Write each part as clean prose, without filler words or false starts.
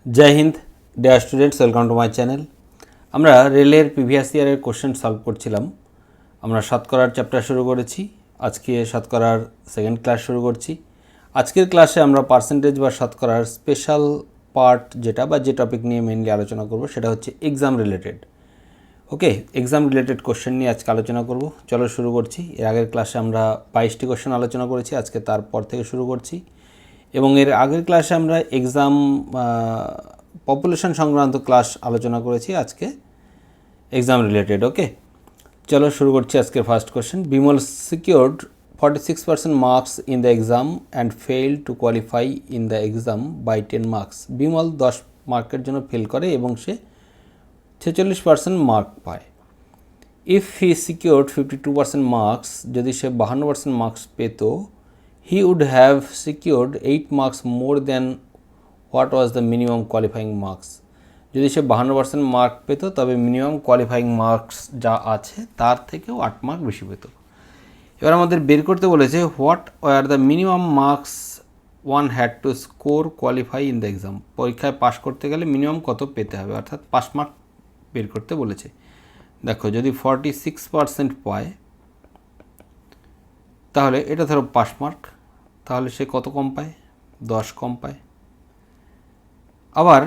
जय हिंद dear students welcome to my channel. আমরা রেলের প্রিভিয়াস ইয়ারের কোশ্চেন সলভ করছিলাম। আমরা শতকরার চ্যাপ্টার শুরু করেছি, আজকে শতকরার সেকেন্ড ক্লাস শুরু করছি। আজকের ক্লাসে আমরা পার্সেন্টেজ বা শতকরার স্পেশাল পার্ট যেটা বা যে টপিক নিয়ে মেইনলি আলোচনা করব সেটা হচ্ছে এক্সাম রিলেটেড। ওকে, এক্সাম রিলেটেড কোশ্চেন নিয়ে আজকে আলোচনা করব। চলো শুরু করছি। এর আগের ক্লাসে আমরা 22টি কোশ্চেন আলোচনা করেছি, আজকে তারপর থেকে শুরু করছি। এবং এর আগের ক্লাসে আমরা এক্সাম পপুলেশন সংক্রান্ত ক্লাস আলোচনা করেছি, আজকে এক্সাম রিলেটেড। ওকে, চলো শুরু করছি আজকের first question. Bimal secured 46% marks in the exam and fail to qualify in the exam by 10 marks. Bimal 10 মার্কের জন্য ফেল করে এবং সে 46% মার্ক পায়। ইফ হি সিকিউরড 52% মার্কস, যদি সে 52% মার্কস পেত, he would have secured 8 marks more than what was the minimum qualifying marks. যদি সে 52% মার্ক পেত তবে মিনিমাম কোয়ালিফাইং মার্কস যা আছে তার থেকেও 8 মার্ক বেশি পেত। এবার আমাদের বের করতে বলেছে what were the minimum marks one had to score qualify in the exam. পরীক্ষায় পাশ করতে গেলে মিনিমাম কত পেতে হবে, অর্থাৎ পাস মার্ক বের করতে বলেছে। দেখো, যদি 46% পায় তাহলে এটা ধরো পাস মার্ক, তাহলে সে কত কম পায়? 10 কম পায়। আবার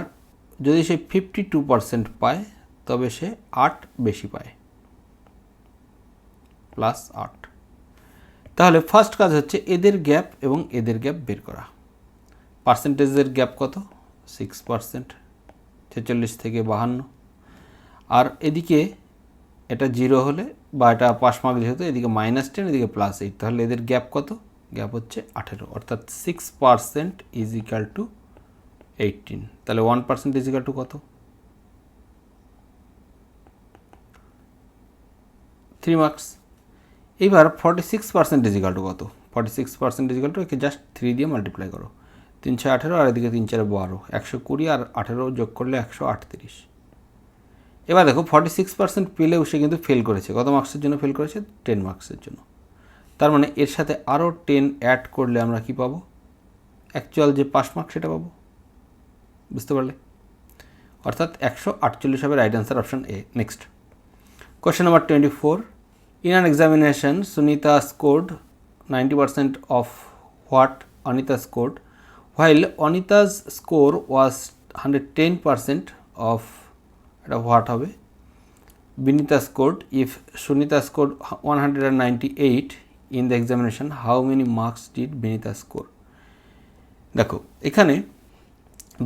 যদি সে 52% পায় তবে সে 8 বেশি পায়, প্লাস 8। তাহলে ফার্স্ট কাজ হচ্ছে এদের গ্যাপ এবং এদের গ্যাপ বের করা। পার্সেন্টেজের গ্যাপ কত? 6%, 46 থেকে 52। আর এদিকে এটা 0 হলে বা এটা পাস মার্ক যেহেতু, এদিকে -10 এদিকে +8, তাহলে এদের গ্যাপ কত? গ্যাপ হচ্ছে 18, অর্থাৎ 6% ইজ ইকাল টু 18। তাহলে 1% ইজ ইকাল টু কত? 3 মার্কস। এইবার 46% ইজ ইকাল টু কত? 46% ইজ ইকাল টু একে জাস্ট 3 দিয়ে মাল্টিপ্লাই করো। 3 6 18 আর এদিকে 3 4 12, 120 আর 18 যোগ করলে 138। এবার দেখো 46% পেলেও সে কিন্তু ফেল করেছে। কত মার্কসের জন্য ফেল করেছে? 10 মার্কসের জন্য। তার মানে এর সাথে আরও 10 অ্যাড করলে আমরা কি পাবো? অ্যাকচুয়াল যে পাস মার্ক সেটা পাবো। বুঝতে পারলে? অর্থাৎ 148 হবে right answer, option A. Next question number 24। In an examination Sunita scored 90% of what Anita scored, while Anita's score was 110% of, এটা হোয়াট হবে? Binita scored if Sunita scored 198 in the examination, how many marks did Binita score? দেখো, এখানে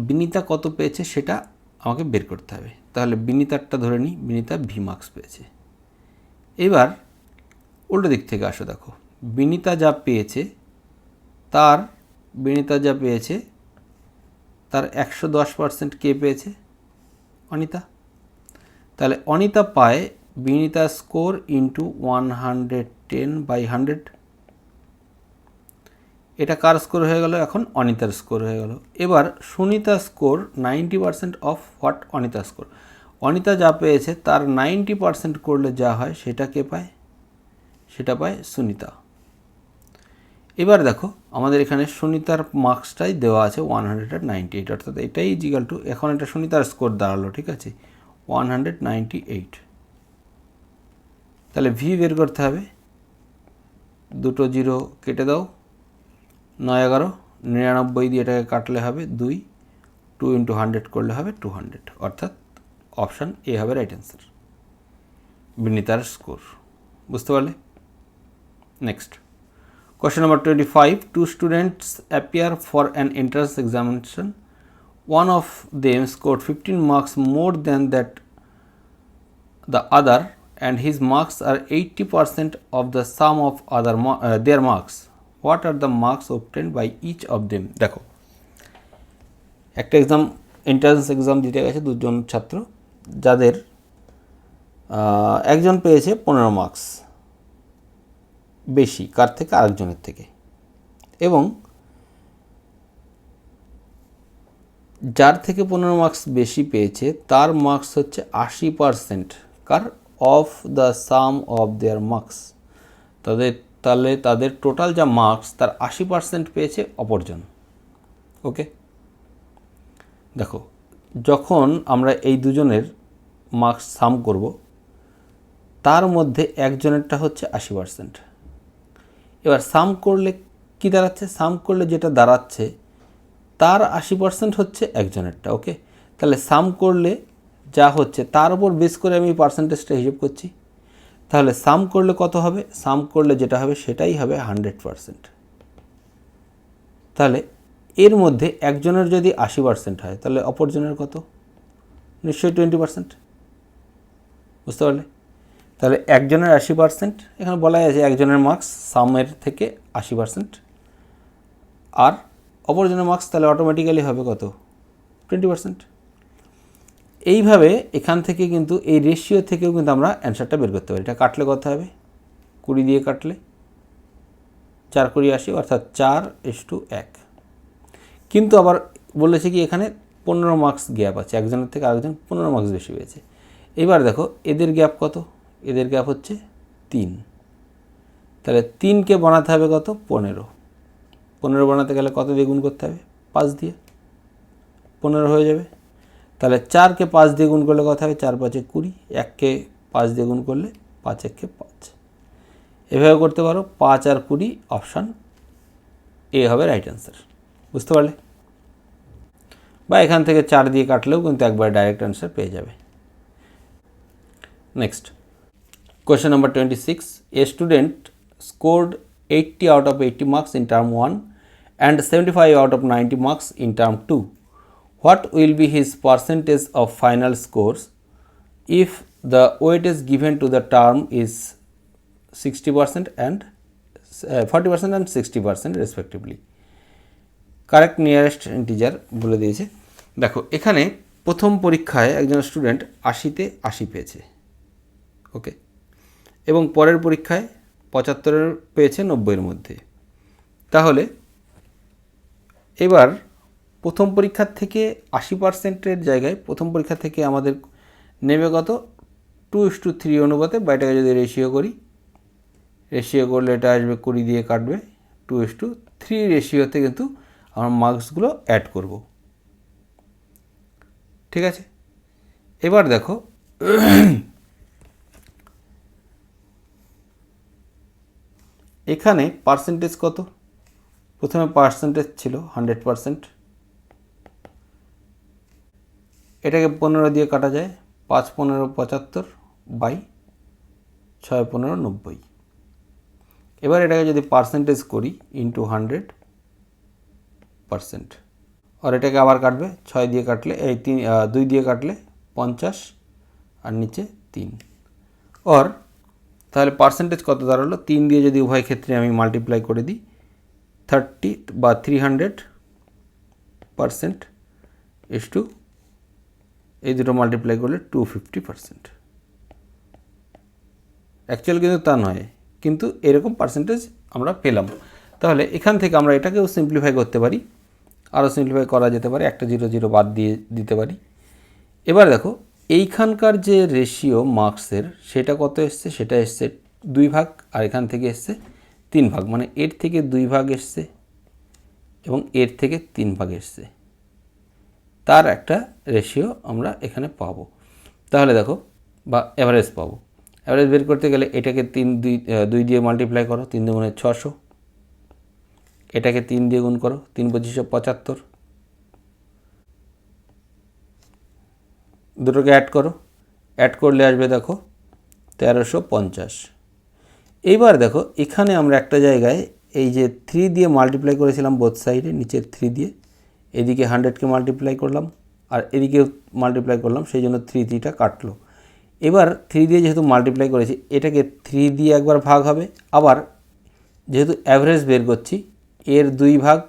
বিনিতা কত পেয়েছে সেটা আমাকে বের করতে হবে। তাহলে বিনিতারটা ধরে নিই, বিনিতা ভি মার্কস পেয়েছে। এবার উল্টো দিক থেকে আসো, দেখো বিনিতা যা পেয়েছে তার 110% কে পেয়েছে? অনিতা। তাহলে অনিতা পায় বিনিতা স্কোর ইন্টু 110/100। এটা কার স্কোর হয়ে গেল? এখন অনিতার স্কোর হয়ে গেল। এবার Sunita score 90% of what Anita score. Anita যা পেয়েছে তার 90% করলে যা হয় সেটা কে পায়? সেটা পায় সুনিতা। এবার দেখো আমাদের এখানে সুনিতার মার্কসটাই দেওয়া আছে 198, অর্থাৎ এটাই ইজিক্যাল টু, এখন এটা সুনিতার স্কোর দাঁড়ালো, ঠিক আছে, 198। তাহলে ভি বের করতে হবে। দুটো 0 কেটে দাও, 9 11 99 দিয়ে এটাকে কাটলে হবে 2, 2 × 100 করলে হবে 200, অর্থাৎ অপশান এ হবে রাইট অ্যান্সার, বিনিতার স্কোর। বুঝতে পারলে? Next question number 25। Two students appear for an entrance examination. One of them scored 15 marks more than that the other, and his marks are 80% of the sum of their marks. What are the marks obtained by each of them? দেখো, একটা entrance exam দিতে গেছে দুজন ছাত্র, যাদের একজন পেয়েছে 15 marks বেশি কার থেকে? আরেকজনের থেকে। এবং যার থেকে 15 মার্কস বেশি পেয়েছে তার মার্কস হচ্ছে 80% কার? Of the sum of their marks. তাহলে তাদের টোটাল যা মার্কস তার 80% পেয়েছে অপরজন। ওকে, দেখো যখন আমরা এই দুজনের মার্কস সাম করব, তার মধ্যে একজনেরটা হচ্ছে 80%। এবার সাম করলে কি দাঁড়াচ্ছে? সাম করলে যেটা দাঁড়াচ্ছে তার 80% হচ্ছে একজনেরটা। ওকে, তাহলে সাম করলে যা হচ্ছে তার উপর বেস করে আমি পার্সেন্টেজটা হিসেব করছি। তাহলে সাম করলে কত হবে? সাম করলে যেটা হবে সেটাই হবে 100%। তাহলে এর মধ্যে একজনের যদি 80% হয় তাহলে অপরজনের কত? নিশ্চয়ই 20%। বুঝতে পারলে? তাহলে একজনের 80%, এখানে বলাই আছে একজনের মার্কস সামের থেকে 80%, আর অপরজনের মার্কস তাহলে অটোমেটিক্যালি হবে কত? 20%। এইভাবে এখান থেকে কিন্তু এই রেশিও থেকেও কিন্তু আমরা অ্যান্সারটা বের করতে পারি। এটা কাটলে কত হবে? 20 দিয়ে কাটলে 4 20 80, অর্থাৎ 4:1। কিন্তু আবার বলেছে কি এখানে 15 মার্কস গ্যাপ আছে, একজনের থেকে আরেকজন 15 মার্কস বেশি পেয়েছে। এবার দেখো এদের গ্যাপ কত? এদের গ্যাপ হচ্ছে 3। তাহলে 3কে বানাতে হবে কত? 15। 15 বানাতে গেলে কত দিয়ে গুণ করতে হবে? 5 দিয়ে। 15 হয়ে যাবে। তাহলে 4কে 5 দিয়ে গুণ করলে কত হবে? 4 5 20। 1কে 5 দিয়ে গুণ করলে 5 1 5। এভাবে করতে পারো। 5 আর 20, অপশান এ হবে রাইট অ্যান্সার। বুঝতে পারলে? বা এখান থেকে 4 দিয়ে কাটলেও কিন্তু একবার ডাইরেক্ট অ্যান্সার পেয়ে যাবে। Next question number 26, a student scored 80 out of 80 marks in term 1 and 75 out of 90 marks in term 2. What will be his percentage of final scores if the weightage given to the term is 60% and 40% and 60% respectively? Correct nearest integer বলে দিয়েছে। দেখো এখানে প্রথম পরীক্ষায় একজন student 80তে 80 পেয়েছে, ওকে, এবং পরের পরীক্ষায় 75 পেয়েছে 90-এর মধ্যে। তাহলে এবার প্রথম পরীক্ষার থেকে 80%-এর জায়গায় প্রথম পরীক্ষা থেকে আমাদের নেবে কত? 2:3 অনুপাতে, বা এটাকে যদি রেশিও করি, রেশিও করলে এটা আসবে 20 দিয়ে কাটবে, 2:3 রেশিওতে কিন্তু আমরা মার্কসগুলো অ্যাড করব। ঠিক আছে, এবার দেখো এখানে পার্সেন্টেজ কত? প্রথমে পার্সেন্টেজ ছিল 100%, এটাকে 15 দিয়ে কাটা যায়, 5 15 75 বাই 6 15 90। এবার এটাকে যদি পার্সেন্টেজ করি ইন্টু 100%, আর এটাকে আবার কাটবে 6 দিয়ে কাটলে, এই 2 দিয়ে কাটলে 50 আর নিচে 3, আর তাহলে পার্সেন্টেজ কত দাঁড়ালো? 3 দিয়ে যদি উভয় ক্ষেত্রে আমি মাল্টিপ্লাই করে দিই, 30 বা 300% ইস টু এই দুটো মাল্টিপ্লাই করলে 250%। অ্যাকচুয়াল কিন্তু তা নয়, কিন্তু এরকম পার্সেন্টেজ আমরা পেলাম। তাহলে এখান থেকে আমরা এটাকেও সিম্পলিফাই করতে পারি, আরও সিম্পলিফাই করা যেতে পারে, একটা 0 0 বাদ দিয়ে দিতে পারি। এবার দেখো এইখানকার যে রেশিও মার্কসের সেটা কত এসছে? সেটা এসছে 2 ভাগ, আর এখান থেকে এসছে 3 ভাগ, মানে এর থেকে 2 ভাগ এসছে এবং এর থেকে 3 ভাগ এসছে, তার একটা রেশিও আমরা এখানে পাবো। তাহলে দেখো, বা অ্যাভারেজ পাবো। অ্যাভারেজ বের করতে গেলে এটাকে 2 দিয়ে মাল্টিপ্লাই করো, 3 2 600, এটাকে 3 দিয়ে গুণ করো, 3 25 75, দুটোকে অ্যাড করো, অ্যাড করলে আসবে দেখো 1350। এইবার দেখো এখানে আমরা একটা জায়গায় এই যে 3 দিয়ে মাল্টিপ্লাই করেছিলাম বোথ সাইডে, নিচের 3 দিয়ে, এদিকে 100কে মাল্টিপ্লাই করলাম আর এদিকেও মাল্টিপ্লাই করলাম, সেই জন্য 3 3টা কাটলো। এবার 3 দিয়ে যেহেতু মাল্টিপ্লাই করেছি, এটাকে 3 দিয়ে একবার ভাগ হবে, আবার যেহেতু অ্যাভারেজ বের করছি, এর 2 ভাগ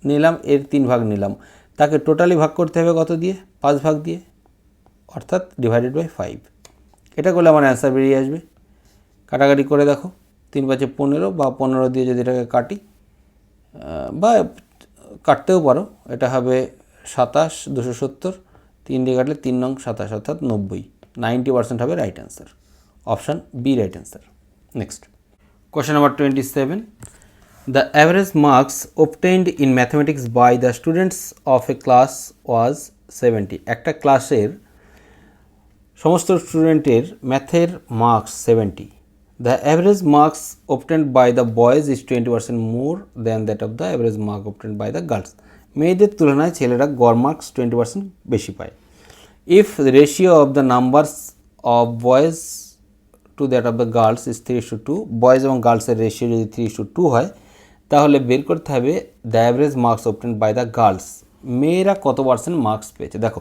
নিলাম, এর 3 ভাগ নিলাম, তাকে টোটালি ভাগ করতে হবে কত দিয়ে? 5 ভাগ দিয়ে, অর্থাৎ ডিভাইডেড বাই 5। এটা করলে আমার অ্যান্সার বেরিয়ে আসবে। কাটাকাটি করে দেখো, 3 5 15, বা 15 দিয়ে যদি এটাকে কাটি, বা কাটতেও পারো, এটা হবে 27 270, 3 দিয়ে কাটলে 3 নং 27, অর্থাৎ 90% হবে right answer. Option B right answer. Next question number 27, the average marks obtained in mathematics by the students of a class was 70, একটা ক্লাসের সমস্ত স্টুডেন্টের ম্যাথের marks 70, the average marks obtained by the boys is 20% more than that of the average mark obtained by the girls. মেয়েদের তুলনায় ছেলেরা গড় marks 20% বেশি পায়। If the ratio of the numbers of boys to that of the girls is 3:2, boys এবং গার্লসের ratio যদি 3:2 হয়, তাহলে বের করতে হবে the average marks obtained by the girls, মেয়েরা কত পার্সেন্ট মার্কস পেয়েছে। দেখো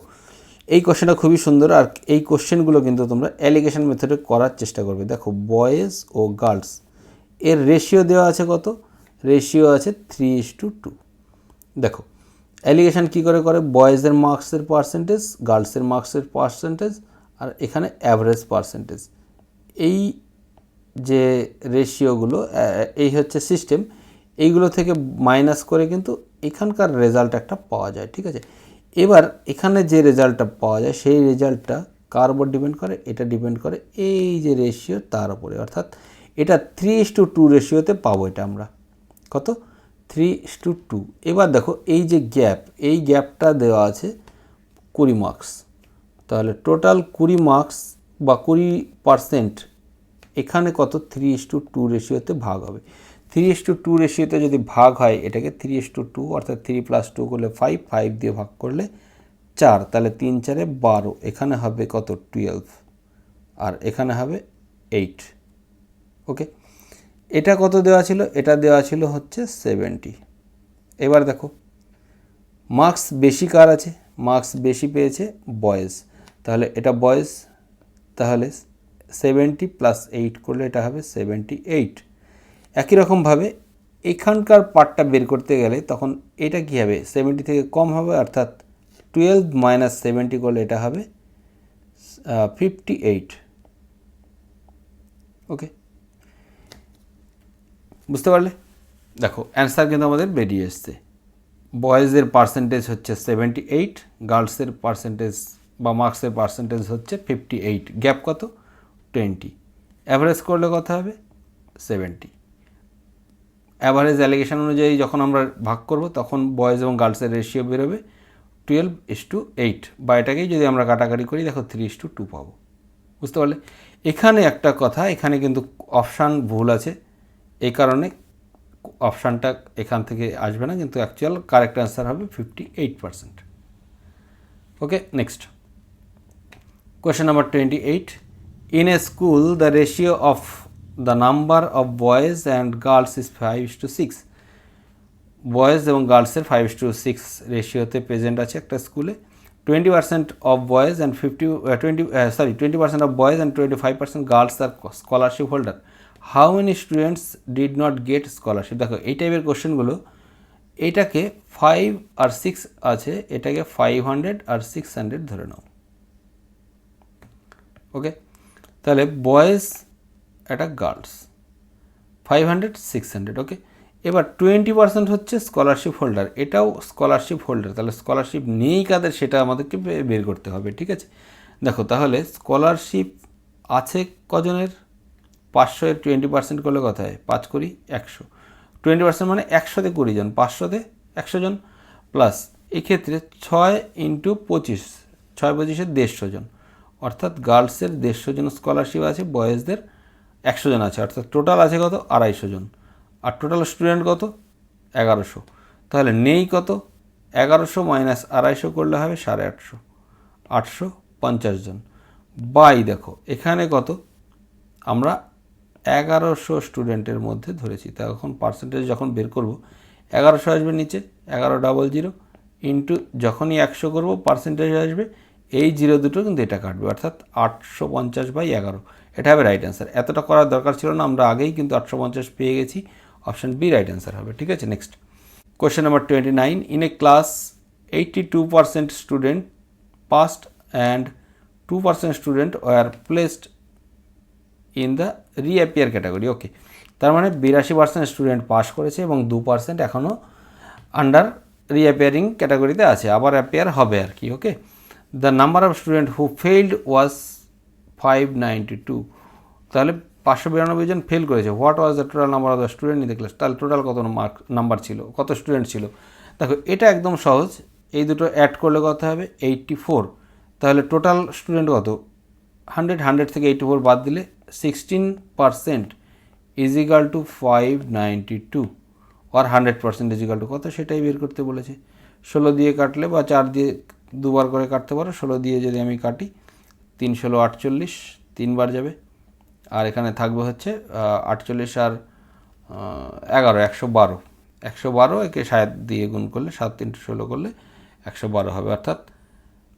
এই কোশ্চেনটা খুবই সুন্দর, আর এই কোশ্চেনগুলো কিন্তু তোমরা অ্যালিগেশন মেথডে করার চেষ্টা করবে। দেখো বয়েজ ও গার্লস এর রেশিও দেওয়া আছে কত, রেশিও আছে 3:2। দেখো অ্যালিগেশন কী করে করে, বয়েজের মার্কসের পার্সেন্টেজ, গার্লসের মার্কসের পার্সেন্টেজ, আর এখানে অ্যাভারেজ পার্সেন্টেজ, এই যে রেশিওগুলো, এই হচ্ছে সিস্টেম, এইগুলো থেকে মাইনাস করে কিন্তু এখানকার রেজাল্ট একটা পাওয়া যায়। ঠিক আছে, এবার এখানে যে রেজাল্টটা পাওয়া যায় সেই রেজাল্টটা কার উপর ডিপেন্ড করে, এটা ডিপেন্ড করে এই যে রেশিও তার উপরে, অর্থাৎ এটা 3:2 রেশিওতে পাবো এটা আমরা, কত 3:2। এবার দেখো এই যে গ্যাপ, এই গ্যাপটা দেওয়া আছে 20 মার্কস, তাহলে টোটাল 20 মার্কস বা 20% এখানে কত 3:2 রেশিওতে ভাগ হবে। 3:2 রেশিওতে যদি ভাগ হয় এটাকে 3:2, অর্থাৎ 3 + 2 করলে 5, 5 দিয়ে ভাগ করলে 4, তাহলে 3 × 4 = 12, এখানে হবে কত 12, আর এখানে হবে 8। ওকে, এটা কত দেওয়া ছিল, এটা দেওয়া ছিল হচ্ছে 70। এবার দেখো মার্কস বেশি কার আছে, মার্কস বেশি পেয়েছে বয়েজ, তাহলে এটা বয়েজ, তাহলে 70 + 8 করলে এটা হবে 78। একই রকমভাবে এখানকার পার্টটা বের করতে গেলে তখন এটা কী হবে, 70 থেকে কম হবে, অর্থাৎ 12 - 70 করলে এটা হবে 58। ওকে, বুঝতে পারলে? দেখো অ্যান্সার কিন্তু আমাদের বেরিয়ে এসছে, বয়েজের পার্সেন্টেজ হচ্ছে 78, গার্লসের পার্সেন্টেজ বা মার্কসের পার্সেন্টেজ হচ্ছে 58, গ্যাপ কত 20, অ্যাভারেজ করলে কত হবে 70। অ্যাভারেজ অ্যালিগেশন অনুযায়ী যখন আমরা ভাগ করব তখন বয়েজ এবং গার্লসের রেশিও বেরোবে 12:8, বা এটাকেই যদি আমরা কাটাকাটি করি দেখো 3:2 পাবো। বুঝতে পারলে? এখানে একটা কথা, এখানে কিন্তু অপশান ভুল আছে, এই কারণে অপশানটা এখান থেকে আসবে না, কিন্তু অ্যাকচুয়াল কারেক্ট অ্যান্সার হবে 58%। Okay, next question number 28, in a school the ratio of the number of boys and girls is 5:6, boys এবং গার্লসের 5:6 রেশিওতে প্রেজেন্ট আছে একটা স্কুলে। 20% of boys and 20% of boys and 25% girls are scholarship holder. How many students did not get scholarship? দেখো এই টাইপের কোশ্চেনগুলো, এটাকে 5 আর 6 আছে, এটাকে 500 আর 600 ধরে নাও। ওকে, তাহলে বয়েজ এটা গার্লস 500 600। ওকে, এবার 20% হচ্ছে স্কলারশিপ হোল্ডার, এটাও স্কলারশিপ হোল্ডার, তাহলে স্কলারশিপ নেই কাদের সেটা আমাদেরকে বের করতে হবে। ঠিক আছে, দেখো তাহলে স্কলারশিপ আছে কজনের, 500 এর 20% করলে কত হয়, 5 করি 100, 20% মানে 100তে 20 জন, 500তে 100 জন, প্লাস এক্ষেত্রে 6 × 25, 6 × 25 150 জন, অর্থাৎ গার্লসের 150 জন স্কলারশিপ আছে, বয়েজদের 100 জন আছে, অর্থাৎ টোটাল আছে কত 250 জন, আর টোটাল স্টুডেন্ট কত 1100, তাহলে নেই কত 1100 - 250 করলে হবে 850, 850 জন, বাই দেখো এখানে কত আমরা 1100 স্টুডেন্টের মধ্যে ধরেছি, তখন পার্সেন্টেজ যখন বের করব 1100 আসবে নিচে, 1100 ইন্টু যখনই 100 করব পার্সেন্টেজ আসবে, এই 0 দুটো কিন্তু এটা কাটবে, অর্থাৎ 850/11, এটা হবে রাইট অ্যান্সার। এতটা করার দরকার ছিল না, আমরা আগেই কিন্তু 850 পেয়ে গেছি, অপশান বি রাইট অ্যান্সার হবে। ঠিক আছে, next question number 29, in a class 82% student passed and 2% student were placed in the reappear category. Okay, তার মানে 82% স্টুডেন্ট পাস করেছে এবং 2% এখনও আন্ডার রিঅ্যাপিয়ারিং ক্যাটাগরিতে আছে, আবার অ্যাপিয়ার হবে আর কি। Okay, the number of student who failed was 592, তাহলে 592 জন ফেল করেছে। What was the total number of the student in the class, তাহলে টোটাল কত নাম্বার ছিল, কত স্টুডেন্ট ছিল। দেখো এটা একদম সহজ, এই দুটো অ্যাড করলে কত হবে 84। তাহলে টোটাল স্টুডেন্ট কত 100 থেকে 84 বাদ দিলে 16% ইজ ইকাল টু 592 আর 100% ইজ ইকাল টু কত সেটাই বের করতে বলেছে। 16 দিয়ে কাটলে বা 4 দিয়ে দুবার করে কাটতে পারো, 16 দিয়ে যদি আমি কাটি 3 16 48, 3 বার যাবে, আর এখানে থাকবে হচ্ছে 48 আর 11 112, 112 একে 7 দিয়ে গুণ করলে 7 3 16 করলে 112 হবে, অর্থাৎ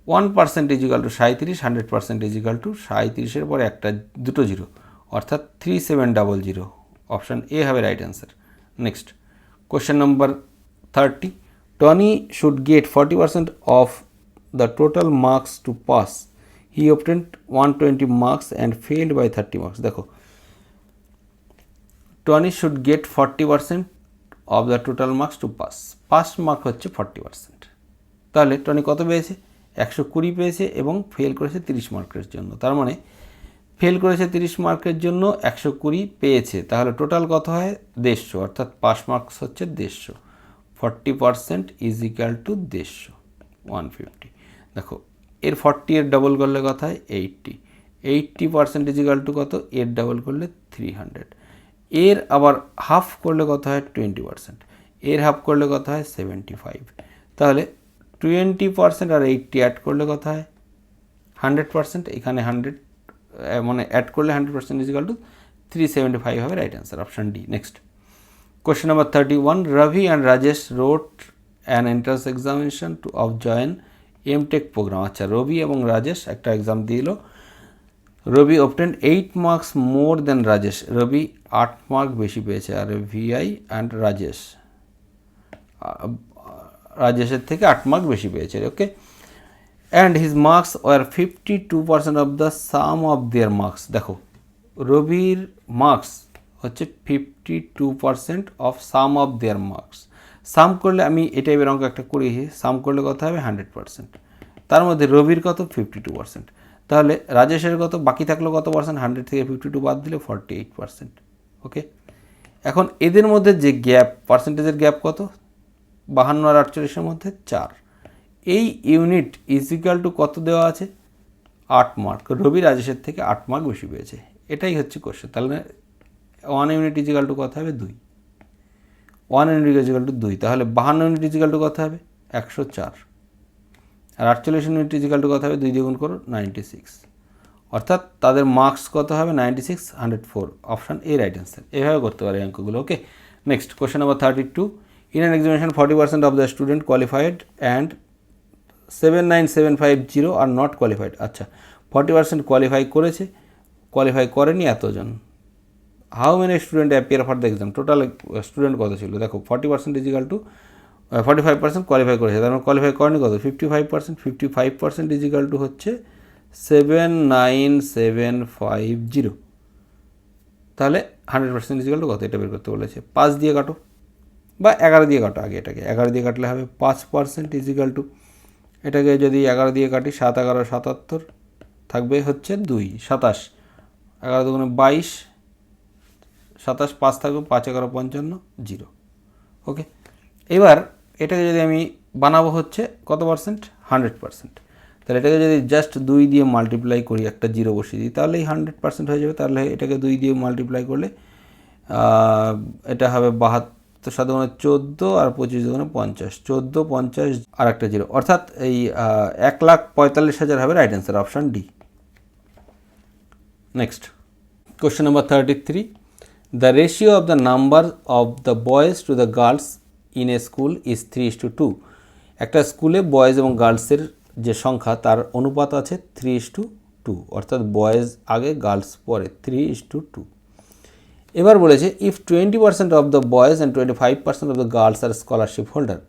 1% is equal to 37, 100% is equal to 37-এর পরে একটা দুটো জিরো, অর্থাৎ 3700। অপশান এ হবে right answer. Next question number 30, Tony should get 40% of the total marks to pass, he obtained 120 marks and failed by 30 marks. দেখো Tony should get 40% of the total marks to pass, pass mark হচ্ছে 40%, তাহলে Tony কত পেয়েছে 120 পেয়েছে এবং fail করেছে 30 মার্কের জন্য। তার মানে ফেল করেছে 30 মার্কের জন্য 120 পেয়েছে, তাহলে টোটাল কত হয় 150, অর্থাৎ পাস মার্কস হচ্ছে 150, 40% ইজ ইকাল টু 150, 150। দেখো এর 40 এর ডাবল করলে কত হয় 80, 80% ইজ ইকাল টু কত, এর ডাবল করলে 300, এর আবার হাফ করলে কত হয় 20%, এর হাফ করলে কত হয় 75, তাহলে 20% আর 80 অ্যাড করলে কত হয় 100%, এখানে 100 মানে অ্যাড করলে 100% ইজ ইকাল টু 375 হবে right answer, option D. Next question number 31, Ravi and Rajesh wrote an entrance examination to of join MTech programme. আচ্ছা রবি এবং রাজেশ একটা এক্সাম দিল, Ravi obtained 8 marks more than Rajesh, Ravi 8 mark বেশি পেয়েছে, আর ভিআই অ্যান্ড রাজেশের থেকে 8 মার্ক বেশি পেয়েছে, okay, and his marks were 52% of the sum of their marks. দেখো রবির মার্কস হচ্ছে 52% of sum of their marks, sum করলে আমি এই টাইপের অঙ্ক একটা করিয়েছি, সাম করলে কত হবে 100%, তার মধ্যে রবির কত 52%, তাহলে রাজেশের কত বাকি থাকলো কত পার্সেন্ট, 100 থেকে 52 বাদ দিলে 48%, ওকে। এখন এদের মধ্যে যে গ্যাপ পার্সেন্টেজের গ্যাপ কত 52 আর 48-এর মধ্যে 4, এই ইউনিট ইজ ইকুয়াল টু কত দেওয়া আছে 8 মার্ক, রবি রাজেশের থেকে 8 মার্ক বেশি পেয়েছে, এটাই হচ্ছে কোশ্চেন। তাহলে 1 ইউনিট ইজ ইকুয়াল টু কত হবে 2, 1 ইউনিট ইজ ইকুয়াল টু 2, তাহলে 52 ইউনিট ইজ ইকুয়াল টু কত হবে 104, আর 48 ইউনিট ইজ ইকুয়াল টু কত হবে 2 দিয়ে গুণ করো 96, অর্থাৎ তাদের মার্কস কত হবে 96, 104, অপশান এ রাইট অ্যান্সার। এভাবে করতে পারে অঙ্কগুলো, okay. Next question number 32, in an examination 40% of the student qualified and 79750 are not qualified. আচ্ছা 40% কোয়ালিফাই করেছে, কোয়ালিফাই করেনি এতজন, how many student appear for the exam, total student কত ছিল, দেখো 40% ইজ ইকাল টু 45% কোয়ালিফাই করেছে, তার মানে কোয়ালিফাই করেনি কত 55%, 55% ইজ ইকাল টু হচ্ছে 79750, তাহলে 100% ইজ ইকাল টু কত এটা বের করতে বলেছে, 5 দিয়ে কাটো বা 11 দিয়ে কাটো, আগে এটাকে 11 দিয়ে কাটলে হবে 5% ইজ ইকাল টু, এটাকে যদি 11 দিয়ে কাটি 7 11 77 থাকবে হচ্ছে 2 27, 11 দুগুণে 22, 27 5 থাকবে 5 11 55 0, ওকে। এবার এটাকে যদি আমি বানাবো হচ্ছে কত পার্সেন্ট 100%, তাহলে এটাকে যদি জাস্ট 2 দিয়ে মাল্টিপ্লাই করি, একটা জিরো বসিয়ে দিই, তাহলে এই 100% হয়ে যাবে। তাহলে এটাকে 2 দিয়ে মাল্টিপ্লাই করলে এটা হবে 72 7 গুণে 14 আর 25 দুগুণে 50, 14 50 আর একটা জিরো, অর্থাৎ এই 1,45,000 হবে right answer, option D. Next question number 33, the ratio of the number of the boys to the girls in a school is 3:2, একটা স্কুলে বয়েজ এবং গার্লসের যে সংখ্যা তার অনুপাত আছে 3:2, অর্থাৎ বয়েজ আগে গার্লস পরে 3:2। এবার বলেছে if 20% of the boys and 25% of the girls are scholarship holder,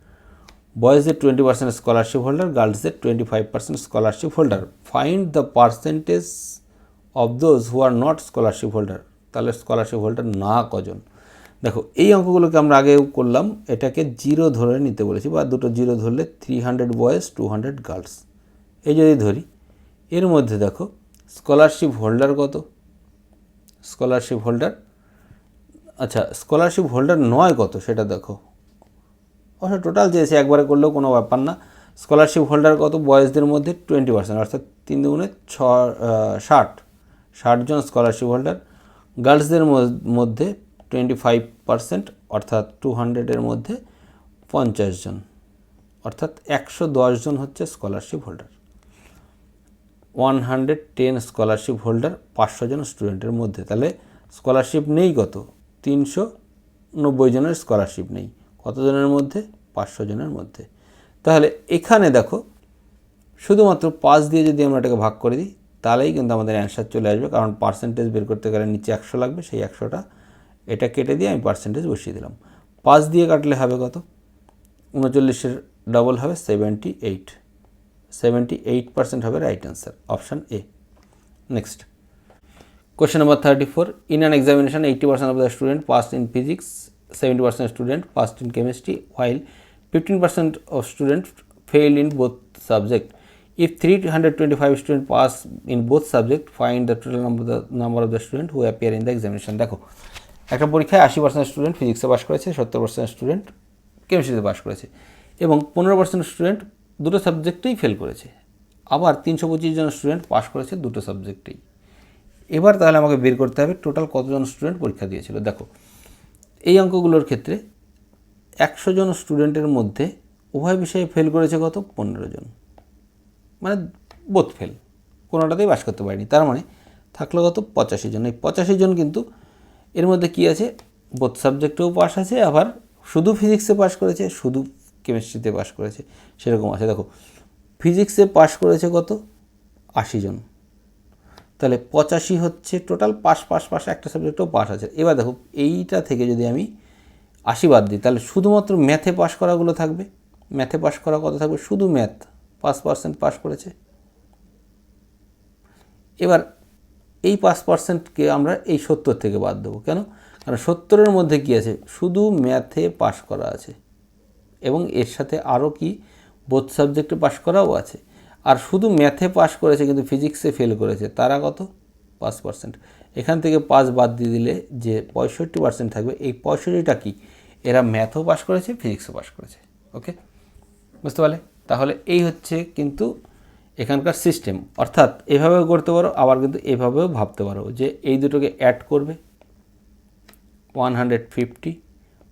বয়েজের 20% স্কলারশিপ হোল্ডার, গার্লসের 25% scholarship holder, find the percentage of those who are not scholarship holder, তাহলে স্কলারশিপ হোল্ডার না কজন। দেখো এই অঙ্কগুলোকে আমরা আগেও করলাম, এটাকে জিরো ধরে নিতে বলেছি, বা দুটো জিরো ধরলে 300 বয়েজ 200 গার্লস, এই যদি ধরি, এর মধ্যে দেখো স্কলারশিপ হোল্ডার কত, স্কলারশিপ হোল্ডার, আচ্ছা স্কলারশিপ হোল্ডার নয় কত সেটা দেখো, অবশ্য টোটাল চেয়েছে একবারে করলেও কোনো ব্যাপার না, স্কলারশিপ হোল্ডার কত বয়েজদের মধ্যে 20%, অর্থাৎ 3 দুগুণে 60 জন স্কলারশিপ হোল্ডার। গার্লসদের মধ্যে 25%, অর্থাৎ 200-এর মধ্যে 50 জন, অর্থাৎ 110 জন হচ্ছে স্কলারশিপ হোল্ডার। 110 স্কলারশিপ হোল্ডার 500 জন স্টুডেন্টের মধ্যে। তাহলে স্কলারশিপ নেই কত? 390 জনের স্কলারশিপ নেই। কতজনের মধ্যে? 500 জনের মধ্যে। তাহলে এখানে দেখো শুধুমাত্র 5 দিয়ে যদি আমরা এটাকে ভাগ করে দিই তাহলেই কিন্তু আমাদের অ্যান্সার চলে আসবে, কারণ পার্সেন্টেজ বের করতে গেলে নিচে 100 লাগবে, সেই 100টা এটা কেটে দিয়ে আমি পার্সেন্টেজ বসিয়ে দিলাম। 5 দিয়ে কাটলে হবে কত? 39-এর ডবল হবে 78। 78% হবে right answer, option A. Next question number 34. In an examination 80% of the student passed in physics, 70% student passed in chemistry, while 15% of students failed in both subjects. If 325 students pass in both subjects, find the total number of the students who appear in the examination. দেখো একটা পরীক্ষায় 80% student ফিজিক্সে pass করেছে, 70% student কেমিস্ট্রিতে pass করেছে এবং 15% student দুটো সাবজেক্টেই fail করেছে। আবার 325 জন স্টুডেন্ট পাস করেছে দুটো সাবজেক্টেই। এবার তাহলে আমাকে বের করতে হবে টোটাল কতজন স্টুডেন্ট পরীক্ষা দিয়েছিল। দেখো এই অঙ্কগুলোর ক্ষেত্রে 100 জন স্টুডেন্টের মধ্যে উভয় বিষয়ে ফেল করেছে কত? 15 জন, মানে বোথ ফেল, কোনোটাতেই পাস করতে পারেনি। তার মানে থাকলো কত? 85 জন। এই 85 জন কিন্তু এর মধ্যে কি আছে? বোথ সাবজেক্টেও পাস আছে, আবার শুধু ফিজিক্সে পাস করেছে, শুধু কেমিস্ট্রিতে পাস করেছে, সেরকম আছে। দেখো ফিজিক্সে পাস করেছে কত? 80 জন। তাহলে 85 হচ্ছে টোটাল পাস, একটা সাবজেক্টও পাস আছে। এবার দেখো এইটা থেকে যদি আমি 80 বাদ দিই তাহলে শুধুমাত্র ম্যাথে পাস করাগুলো থাকবে। ম্যাথে পাস করা কত থাকবে? শুধু ম্যাথ 5% পাস করেছে। এবার এই 5%কে আমরা এই 70 থেকে বাদ দেবো। কেন? কারণ 70-এর মধ্যে কি আছে? শুধু ম্যাথে পাস করা আছে এবং এর সাথে আরও কি বোথ সাবজেক্টে পাস করাও আছে। আর শুধু ম্যাথে পাস করেছে কিন্তু ফিজিক্সে ফেল করেছে, তারা কত? 5%। এখান থেকে 5 বাদ দিয়ে দিলে যে 65% থাকবে, এই 65টা কি? এরা ম্যাথও পাস করেছে, ফিজিক্সও পাস করেছে। ওকে, বুঝতে পারলে? তাহলে এই হচ্ছে কিন্তু এখানকার সিস্টেম। অর্থাৎ এভাবেও করতে পারো, আবার কিন্তু এভাবেও ভাবতে পারো যে এই দুটোকে অ্যাড করবে 150,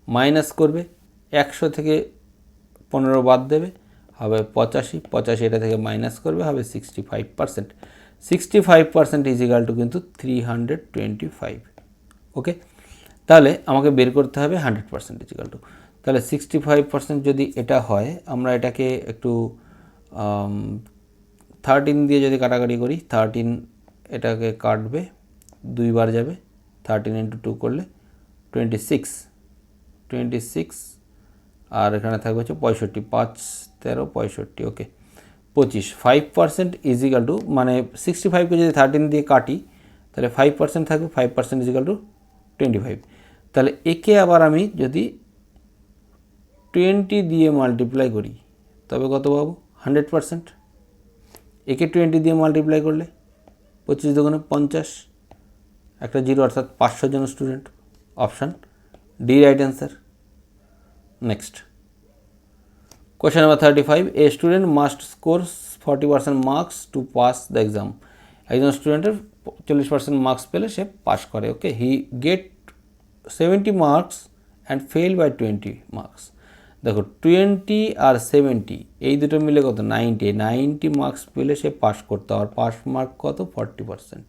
মাইনাস করবে 100 থেকে 15 বাদ দেবে, হবে 85 এটা থেকে মাইনাস করবে, হবে 65%। 65% ইজ ইকাল টু কিন্তু 325। ওকে, তাহলে আমাকে বের করতে হবে 100% ইজ ইকাল টু। তাহলে 65% যদি এটা হয়, আমরা এটাকে একটু 13 দিয়ে যদি কাটাকাটি করি, 13 এটাকে কাটবে, 2 বার যাবে, 13 × 2 করলে 26, আর এখানে থাকবে হচ্ছে 65, 5 13 65। ওকে, 25। 5% ইজ ইকাল টু, মানে 65কে যদি 13 দিয়ে কাটি তাহলে 5% থাকবে, 5% ইজ ইকাল টু 25। তাহলে একে আবার আমি যদি 20 দিয়ে মাল্টিপ্লাই করি তবে কত পাবো? 100%। একে 20 দিয়ে মাল্টিপ্লাই করলে 25 দুগুণে 50, একটা 0, অর্থাৎ 500 জন student. Option D right answer. Next question number 35. A student must score 40% marks to pass the exam. একজন স্টুডেন্টের 40% মার্কস পেলে সে পাস করে। Okay, he get 70 marks and fail by 20 marks. দেখো 20 আর 70 এই দুটো মিলে কত? 90 মার্কস পেলে সে পাস করতে, আর পাস মার্ক কত? 40%।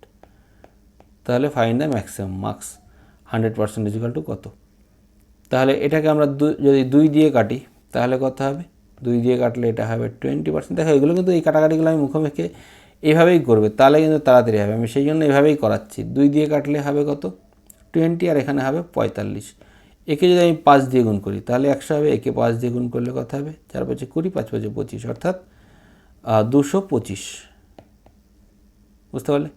তাহলে find the maximum marks. 100% is equal two কত? তাহলে এটাকে আমরা যদি 2 দিয়ে কাটি তাহলে কত হবে? 2 দিয়ে কাটলে এটা হবে 20%। দেখো এগুলো কিন্তু এই কাটাকাটিগুলো আমি মুখোমুখি এইভাবেই করবে, তাহলে কিন্তু তাড়াতাড়ি হবে। আমি সেই জন্য এইভাবেই করাচ্ছি। 2 দিয়ে কাটলে হবে কত? 20, আর এখানে হবে 45। একে যদি আমি 5 দিয়ে গুণ করি তাহলে 100 হবে। একে 5 দিয়ে গুণ করলে কত হবে? 4 × 5 = 20, 5 × 5 = 25, অর্থাৎ 225। বুঝতে পারলে?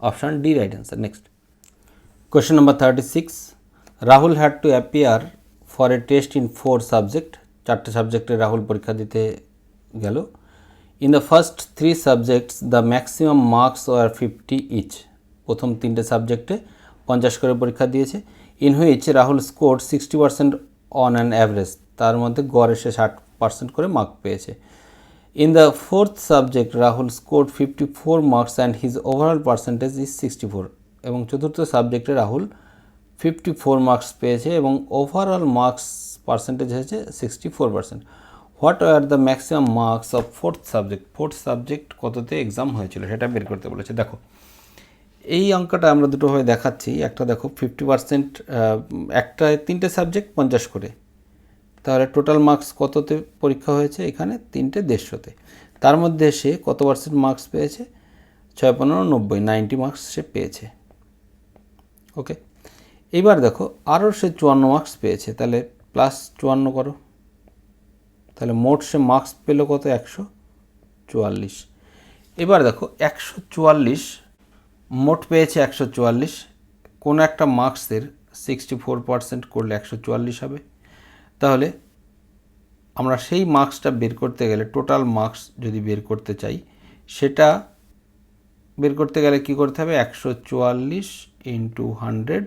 Option D right answer. Next question number 36. Rahul had to appear for a test in 4 subjects. 4টে সাবজেক্টে রাহুল পরীক্ষা দিতে গেল। In the first 3 subjects the maximum marks were 50 each. প্রথম 3টে সাবজেক্টে 50 করে পরীক্ষা দিয়েছে। In which Rahul scored 60% on an average. তার মধ্যে গড়ে সে 60% করে মার্ক পেয়েছে। In the fourth subject, Rahul scored 54 marks and his overall percentage is 64. এবং চতুর্থ সাবজেক্টে রাহুল 54 মার্কস পেয়েছে এবং ওভারঅল মার্কস পার্সেন্টেজ হয়েছে 64%. What are the maximum marks of fourth subject কততে এক্সাম হয়েছিল সেটা বের করতে বলেছে। দেখো এই অঙ্কটা আমরা দুটোভাবে দেখাচ্ছি। একটা দেখো 50%, একটা 3টে সাবজেক্ট 50 করে, তাহলে টোটাল মার্কস কততে পরীক্ষা হয়েছে এখানে 3টে 150তে। তার মধ্যে সে কত পার্সেন্ট মার্কস পেয়েছে? 6 15 90, 90 মার্কস সে পেয়েছে। ওকে, এবার দেখো আরও সে 54 মার্কস পেয়েছে, তাহলে প্লাস 54 করো, তাহলে মোট সে মার্কস পেল কত? 144। এবার দেখো 144 মোট পেয়েছে 144, কোনো একটা মার্কসের 64% করলে 144 হবে। তাহলে আমরা সেই মার্কসটা বের করতে গেলে, টোটাল মার্কস যদি বের করতে চাই, সেটা বের করতে গেলে কি করতে হবে? 144 ইন্টু 100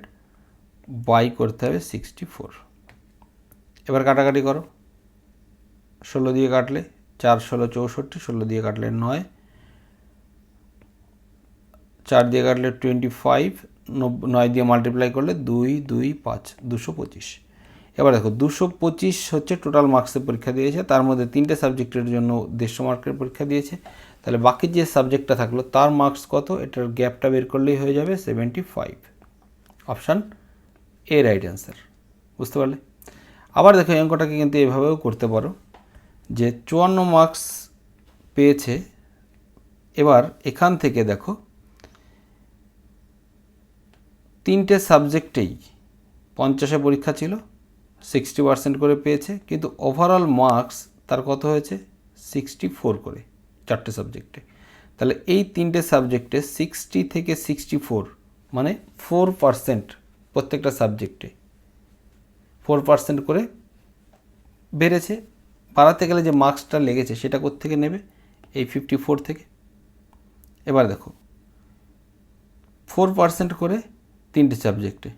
বাই করতে হবে 64। এবার কাটাকাটি করো, 16 দিয়ে কাটলে 4 16 64, 16 দিয়ে কাটলে 9, 4 দিয়ে কাটলে 25, 9 দিয়ে মাল্টিপ্লাই করলে 2 2 5, 225। এবার দেখো 225 হচ্ছে টোটাল মার্কসের পরীক্ষা দিয়েছে, তার মধ্যে 3টে সাবজেক্টের জন্য 150 মার্কের পরীক্ষা দিয়েছে। তাহলে বাকি যে সাবজেক্টটা থাকলো তার মার্কস কত? এটার গ্যাপটা বের করলেই হয়ে যাবে 75। Option A right answer. বুঝতে পারলে? আবার দেখো এই অঙ্কটাকে কিন্তু এভাবেও করতে পারো যে 54 মার্কস পেয়েছে, এবার এখান থেকে দেখো 3টে সাবজেক্টেই 50-এ পরীক্ষা ছিল, 60% করে পেয়েছে, কিন্তু ওভারঅল মার্কস তার কত হয়েছে? 64 করে 4টে সাবজেক্টে। তাহলে এই 3টে সাবজেক্টে 60 থেকে 64 মানে 4% প্রত্যেকটা সাবজেক্টে 4% করে বেড়েছে। বাড়াতে গেলে যে মার্কসটা লেগেছে সেটা কোত্থেকে নেবে? এই 54 থেকে। এবার দেখো 4% করে 3টে সাবজেক্টে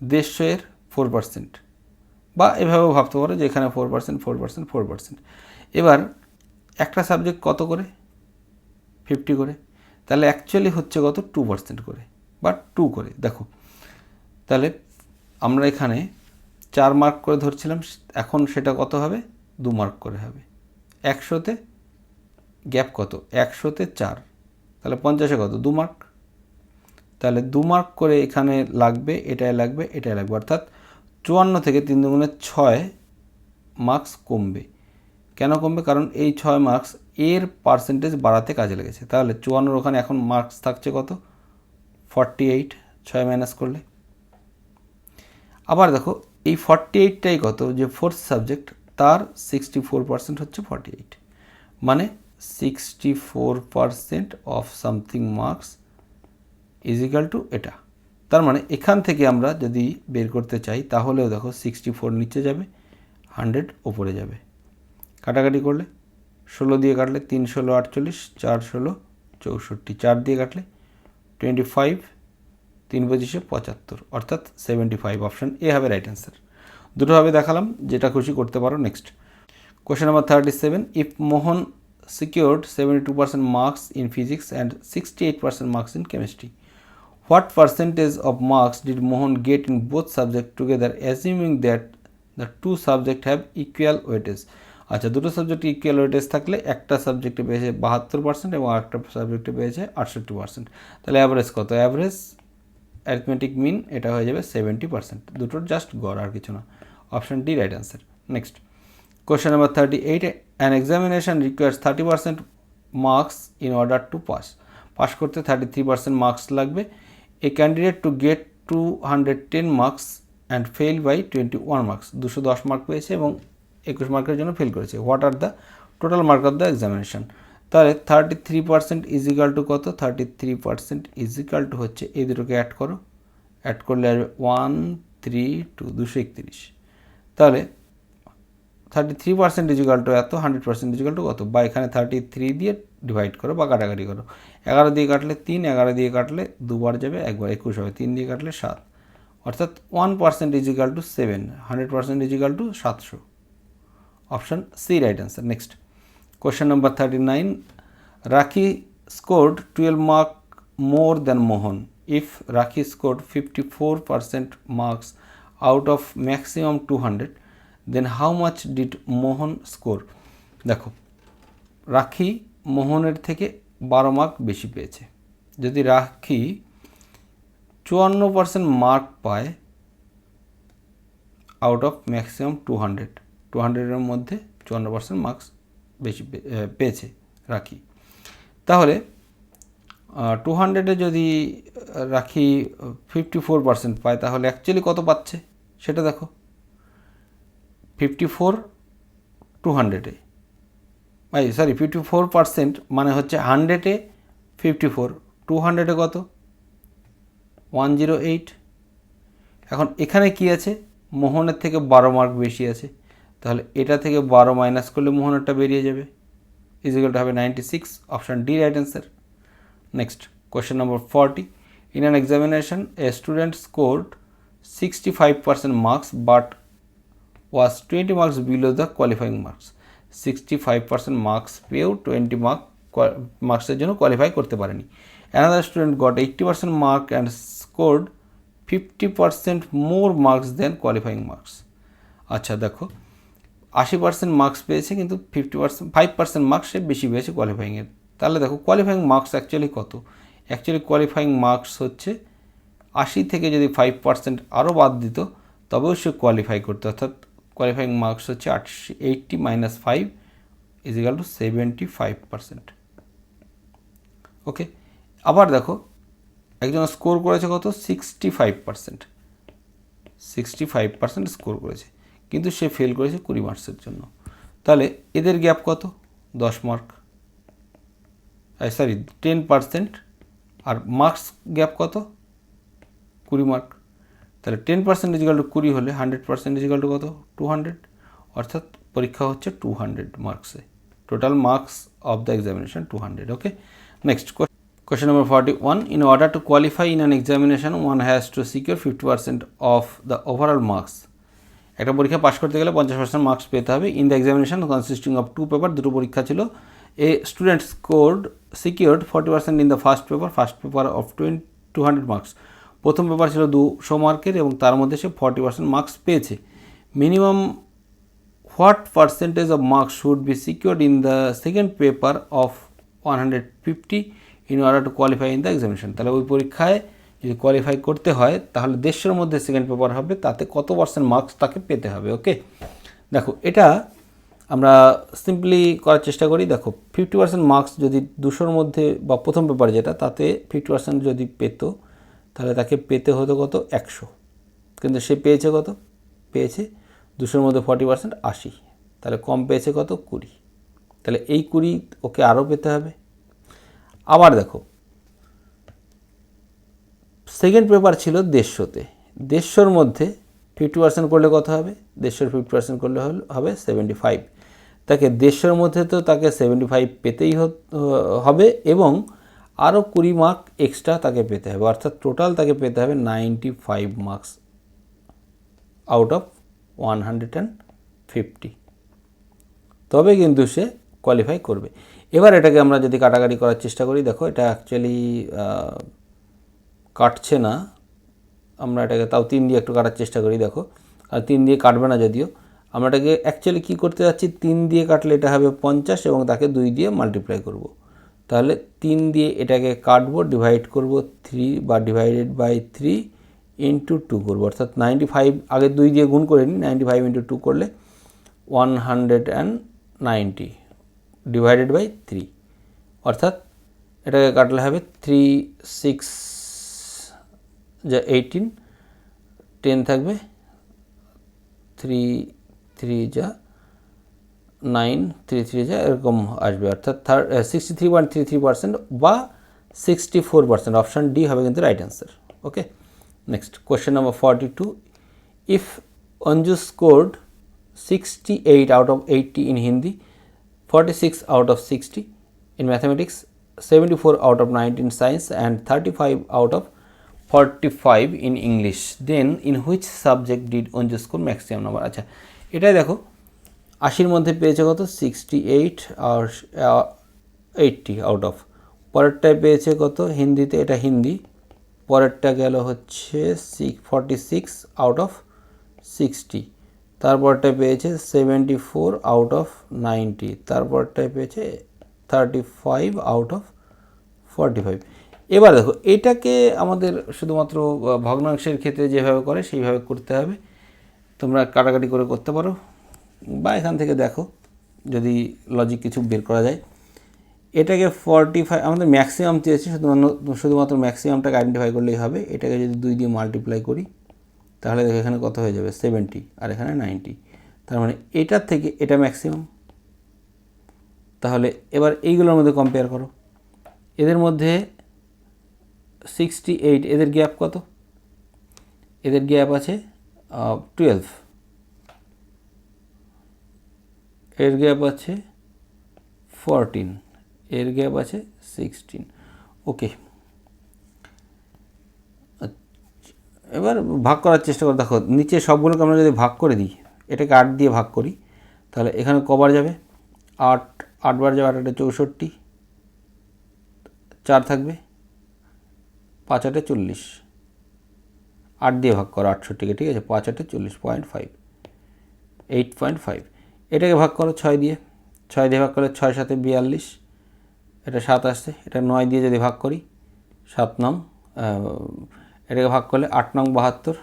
150 4%, বা এভাবেও ভাবতে পারো যে এখানে 4% 4% 4%। এবার একটা সাবজেক্ট কত করে? 50 করে, তাহলে অ্যাকচুয়ালি হচ্ছে কত? 2% করে বা 2 করে। দেখো তাহলে আমরা এখানে 4 মার্ক করে ধরছিলাম, এখন সেটা কত হবে? 2 মার্ক করে হবে। 100-তে গ্যাপ কত? 100-তে 4, তাহলে 50-এ কত? 2 মার্ক। তাহলে 2 মার্ক করে এখানে লাগবে, এটাই লাগবে, এটাই লাগবে, অর্থাৎ 54 থেকে 3 দুগুণে 6 মার্কস কমবে। কেন কমবে? কারণ এই 6 মার্কস এর পার্সেন্টেজ বাড়াতে কাজে লেগেছে। তাহলে 54 ওখানে এখন মার্কস থাকছে কত? 48, 6 মাইনাস করলে। আবার দেখো এই 48টাই কত? যে ফোর্থ সাবজেক্ট তার 64% হচ্ছে 48, মানে 64% of something marks is equal two এটা। তার মানে এখান থেকে আমরা যদি বের করতে চাই তাহলেও দেখো 64 নিচে যাবে, 100 ওপরে যাবে। কাটাকাটি করলে 16 দিয়ে কাটলে 3 16 48, 4 16 64, 4 দিয়ে কাটলে 25, 3 25 75, অর্থাৎ 75। অপশান এ হবে রাইট অ্যান্সার। দুটোভাবে দেখালাম, যেটা খুশি করতে পারো। Next question number 37, if Mohan secured 72% marks in physics and 68% marks in chemistry, what percentage of marks did Mohan get in both subjects together, assuming that the two subjects have equal weightage? আচ্ছা, দুটো subject equal weightage থাকলে একটা সাবজেক্টে পেয়েছে 72% এবং একটা সাবজেক্টে পেয়েছে 68%। তাহলে অ্যাভারেজ কত? অ্যাভারেজ অ্যারিথমেটিক মিন এটা হয়ে যাবে 70%। দুটোর জাস্ট গড়, আর কিছু না। Option D right answer. Next question number 38, an examination requires 30% marks in order to pass. Pass করতে 33% মার্কস লাগবে। A candidate to get 210 marks and fail by 21 marks, 210 mark পেয়েছে এবং 21 মার্কের জন্য ফেল করেছে। What are the total mark of the examination? তাহলে 33% is equal to কত? 33% is equal two হচ্ছে এই দুটোকে অ্যাড করো, অ্যাড করলে আসবে 132, 231। তাহলে 33% ইজ ইকাল টু এত, 100% ইজ ইকাল টু কত? বা এখানে 33 দিয়ে ডিভাইড করো বা কাটাকাটি করো। 11 দিয়ে কাটলে 3, 11 দিয়ে কাটলে দুবার যাবে, একবার 21 হবে, 3 দিয়ে কাটলে 7, অর্থাৎ 1% is equal to 7, 100% is equal to 700। Option C right answer. Next Question number 39. Rakhi scored 12 mark more than Mohan. If Rakhi scored 54% marks out of maximum 200, then how much did Mohan score? দেখো রাখি মোহনের থেকে 12 mark বেশি পেয়েছে। যদি রাখি 54% mark পায় out of maximum 200 এর মধ্যে 54% মার্কস বেশি পেয়েছে রাখি, তাহলে 200-এ যদি রাখি 54% পায় তাহলে অ্যাকচুয়ালি কত পাচ্ছে সেটা দেখো। 54 200-এ 54% মানে হচ্ছে 100-এ 54, 200-এ কত 108। এখন এখানে কি আছে, মোহনের থেকে 12 মার্ক বেশি আছে, তাহলে এটা থেকে 12 মাইনাস করলে মোহনেরটা বেরিয়ে যাবে, ইজিক্যাল টু হবে 96, option D right answer. Next question number 40. In an examination, a student scored 65% marks but was 20 marks below the qualifying marks. 65% marks পেয়েও 20 মার্কসের জন্য কোয়ালিফাই করতে পারেনি। Another student got 80% mark and scored 50% more marks than qualifying marks. আচ্ছা দেখো 80% marks পেয়েছে কিন্তু 5% marks সে বেশি পেয়েছে কোয়ালিফাইংয়ের। তাহলে দেখো কোয়ালিফাইং মার্কস অ্যাকচুয়ালি কত, অ্যাকচুয়ালি কোয়ালিফাইং মার্কস হচ্ছে 80 থেকে যদি 5% আরও বাদ দিত তবেও সে কোয়ালিফাই করতো, অর্থাৎ কোয়ালিফাইং মার্কস হচ্ছে 80 মাইনাস 5 ইজিক্যাল টু 75%। ওকে, আবার দেখো একজন স্কোর করেছে কত 65% স্কোর করেছে কিন্তু সে ফেল করেছে 20 মার্কসের জন্য, তাহলে এদের গ্যাপ কত 10 মার্ক, 10%, আর মার্কস গ্যাপ কত 20 মার্ক, তাহলে 10% ইজিক্যাল টু 20 হলে 100% ইজিক্যাল টু কত 200, অর্থাৎ পরীক্ষা হচ্ছে 200 মার্কসে, total marks of the examination 200। Okay, next question number 41. In order to qualify in an examination, one has to secure 50% of the overall marks. একটা পরীক্ষা পাস করতে গেলে 50% মার্কস পেতে হবে। In the examination consisting of 2 paper, দুটো পরীক্ষা ছিল। A student secured 40% in the first paper of 200 marks. প্রথম পেপার ছিল 200 মার্কের এবং তার মধ্যে সে 40% মার্কস পেয়েছে। Minimum what percentage of marks should be secured in the second paper of 150 in order to qualify in the examination. তাহলে ওই পরীক্ষায় যদি কোয়ালিফাই করতে হয় তাহলে 150-এর মধ্যে সেকেন্ড পেপার হবে, তাতে কত পার্সেন্ট মার্কস তাকে পেতে হবে। ওকে, দেখো এটা আমরা সিম্পলি করার চেষ্টা করি। দেখো 50% মার্কস যদি 200-র মধ্যে বা প্রথম পেপার যেটা তাতে 50% যদি পেত তাহলে তাকে পেতে হতো কত 100, কিন্তু সে পেয়েছে কত, পেয়েছে 200-র মধ্যে 40% 80, তাহলে কম পেয়েছে কত 20, তাহলে এই 20 ওকে আরও পেতে হবে। আবার দেখো সেকেন্ড পেপার ছিল 150-তে, 150-র মধ্যে 50% করলে কত হবে, 150-র 50% করলে হবে 75, তাকে 150-র মধ্যে তো তাকে 75 পেতেই হবে এবং আরও 20 মার্ক এক্সট্রা তাকে পেতে হবে, অর্থাৎ টোটাল তাকে পেতে হবে 95 মার্কস আউট অফ 150, তবে কিন্তু সে কোয়ালিফাই করবে। এবার এটাকে আমরা যদি কাটাকাটি করার চেষ্টা করি, দেখো এটা অ্যাকচুয়ালি কাটছে না, আমরা এটাকে তাও 3 দিয়ে একটু কাটার চেষ্টা করি। দেখো আর 3 দিয়ে কাটবে না যদিও, আমরা এটাকে অ্যাকচুয়ালি কী করতে যাচ্ছি, 3 দিয়ে কাটলে এটা হবে 50 এবং তাকে 2 দিয়ে মাল্টিপ্লাই করব, তাহলে 3 দিয়ে এটাকে কাটবো, ডিভাইড করব 3 বা ডিভাইডেড বাই 3 ইন্টু 2 করবো, অর্থাৎ 95 আগে 2 দিয়ে গুণ করে নিই, 95 ইন্টু 2 করলে 190 ডিভাইডেড বাই 3, অর্থাৎ এটাকে কাটলে হবে 3 6 যা 18, 10 থাকবে 3 3 যা 9, 3 3 যা এরকম আসবে, অর্থাৎ 63.33% বা 64%, অপশান ডি হবে কিন্তু right answer. Okay, next question number 42. If Anju scored 68 out of 80 in Hindi, 46 out of 60 in mathematics, 74 out of 90 in science and 35 out of 45 in English, then in which subject did Anju score maximum number? আচ্ছা এটাই দেখো 80 মধ্যে পেয়েছে কত 68 আর 80 out of. পরেরটায় পেয়েছে কত হিন্দিতে, এটা হিন্দি, পরেরটা গেল হচ্ছে 46 আউট অফ 60, তারপরটায় পেয়েছে 74 আউট অফ 90, তারপরটায় পেয়েছে 35 আউট অফ 45। এবার দেখো এটাকে আমাদের শুধুমাত্র ভগ্নাংশের ক্ষেত্রে যেভাবে করে সেইভাবে করতে হবে। তোমরা কাটাকাটি করে করতে পারো বা এখান থেকে দেখো যদি লজিক কিছু বের করা যায়। এটাকে 45 আমাদের ম্যাক্সিমাম চেয়েছি, শুধুমাত্র ম্যাক্সিমামটাকে আইডেন্টিফাই করলেই হবে। এটাকে যদি 2 দিয়ে মাল্টিপ্লাই করি তাহলে দেখো এখানে কত হয়ে যাবে 70 আর এখানে 90, তার মানে এটার থেকে এটা ম্যাক্সিমাম। তাহলে এবার এইগুলোর মধ্যে কম্পেয়ার করো, এদের মধ্যে 68 এদের গ্যাপ কত, এদের গ্যাপ আছে 12, এর গ্যাপ আছে 14, এর গ্যাপ আছে 16। ওকে, এবার ভাগ করার চেষ্টা করে দেখো নিচে সবগুলোকে আমরা যদি ভাগ করে দিই, এটাকে 8 দিয়ে ভাগ করি তাহলে এখানে কবার যাবে 8, 8 বার যাবে 8 8 64, 4 থাকবে 5 8 40, 8 দিয়ে ভাগ করো 68কে, ঠিক আছে 5 8 40, 0.5, 8.5। এটাকে ভাগ করো 6 দিয়ে, 6 দিয়ে ভাগ করলে 6 7 42, এটা 7 আসছে। এটা 9 দিয়ে যদি ভাগ করি 7 নং, এটাকে ভাগ করলে 8 নং 72,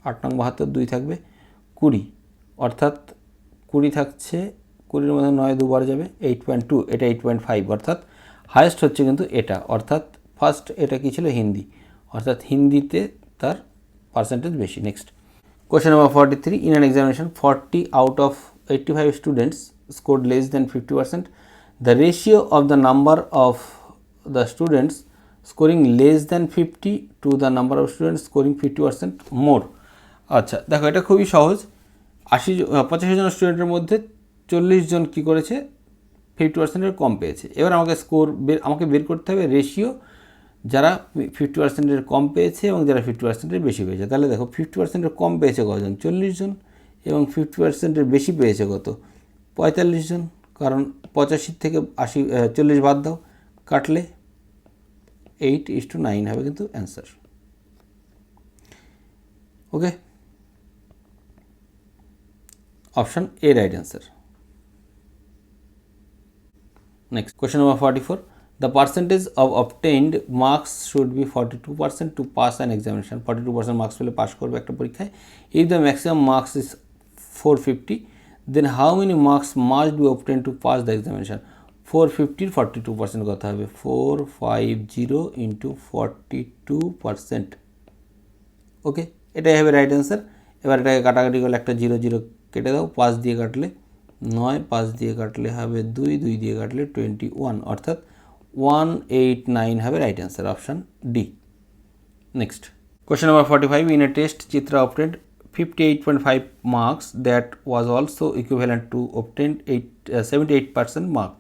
8 নং 72, 2 থাকবে 20, অর্থাৎ 20 থাকছে, 20-এর মধ্যে 9 দুবার যাবে 8.2, এটা 8.5, অর্থাৎ হায়েস্ট হচ্ছে কিন্তু এটা, অর্থাৎ ফার্স্ট এটা কি ছিল হিন্দি, অর্থাৎ হিন্দিতে তার পার্সেন্টেজ বেশি। Next question number 43, in an examination 40 out of 85 students scored less than 50%. The ratio of the number of the students scoring less than 50 to the number of students scoring 50% more. আচ্ছা দেখো এটা খুবই সহজ। 85 জন স্টুডেন্টের মধ্যে 40 জন কী করেছে 50%-এর কম পেয়েছে। এবার আমাকে বের করতে হবে রেশিও যারা 50%-এর কম পেয়েছে এবং যারা 50%-এর বেশি পেয়েছে। তাহলে দেখো 50%-এর কম পেয়েছে কজন 40 জন এবং 50%-এর বেশি পেয়েছে কত 45 জন, কারণ 85 থেকে 40 বাদ দাও, কাটলে 8:9 হবে কিন্তু answer. Okay, option A right answer. Next question number 44, the percentage of obtained marks should be 42% to pass an examination. 42% marks পেলে পাস করবে একটা পরীক্ষায়। if the maximum marks is 450, then how many marks must be obtained to pass the examination? 450 42% কত হবে 450 into 42%। ওকে, এটাই হবে right answer. এবার এটাকে কাটাকাটি করলে একটা 0 0 কেটে দাও, 5 দিয়ে কাটলে 9, 5 দিয়ে কাটলে হবে 2, 2 দিয়ে কাটলে 21, অর্থাৎ 189 হবে right answer, option D. Next question number 45, in a test Chitra obtained 58.5 marks that was also equivalent to obtained 78% mark.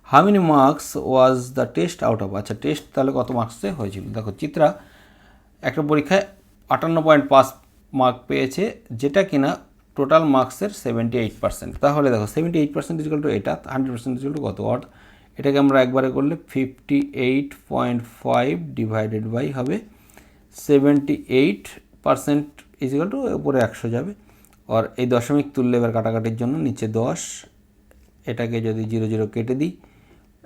How many marks was the test out of? আচ্ছা টেস্ট তাহলে কত মার্কসে হয়েছিল, দেখো চিত্রা একটা পরীক্ষায় 58.5 মার্ক পেয়েছে, যেটা কিনা টোটাল মার্কসের 78%। তাহলে দেখো 78% ইকুয়াল টু এটা 100% ইকুয়াল টু কত, অর্থাৎ এটাকে আমরা একবারে করলে 58.5 ডিভাইডেড বাই হবে 78% ইকুয়াল টু উপরে 100 যাবে। আর এই দশমিক তুললে এবার কাটাকাটির জন্য নিচে 10, এটাকে যদি 0 0 কেটে দিই,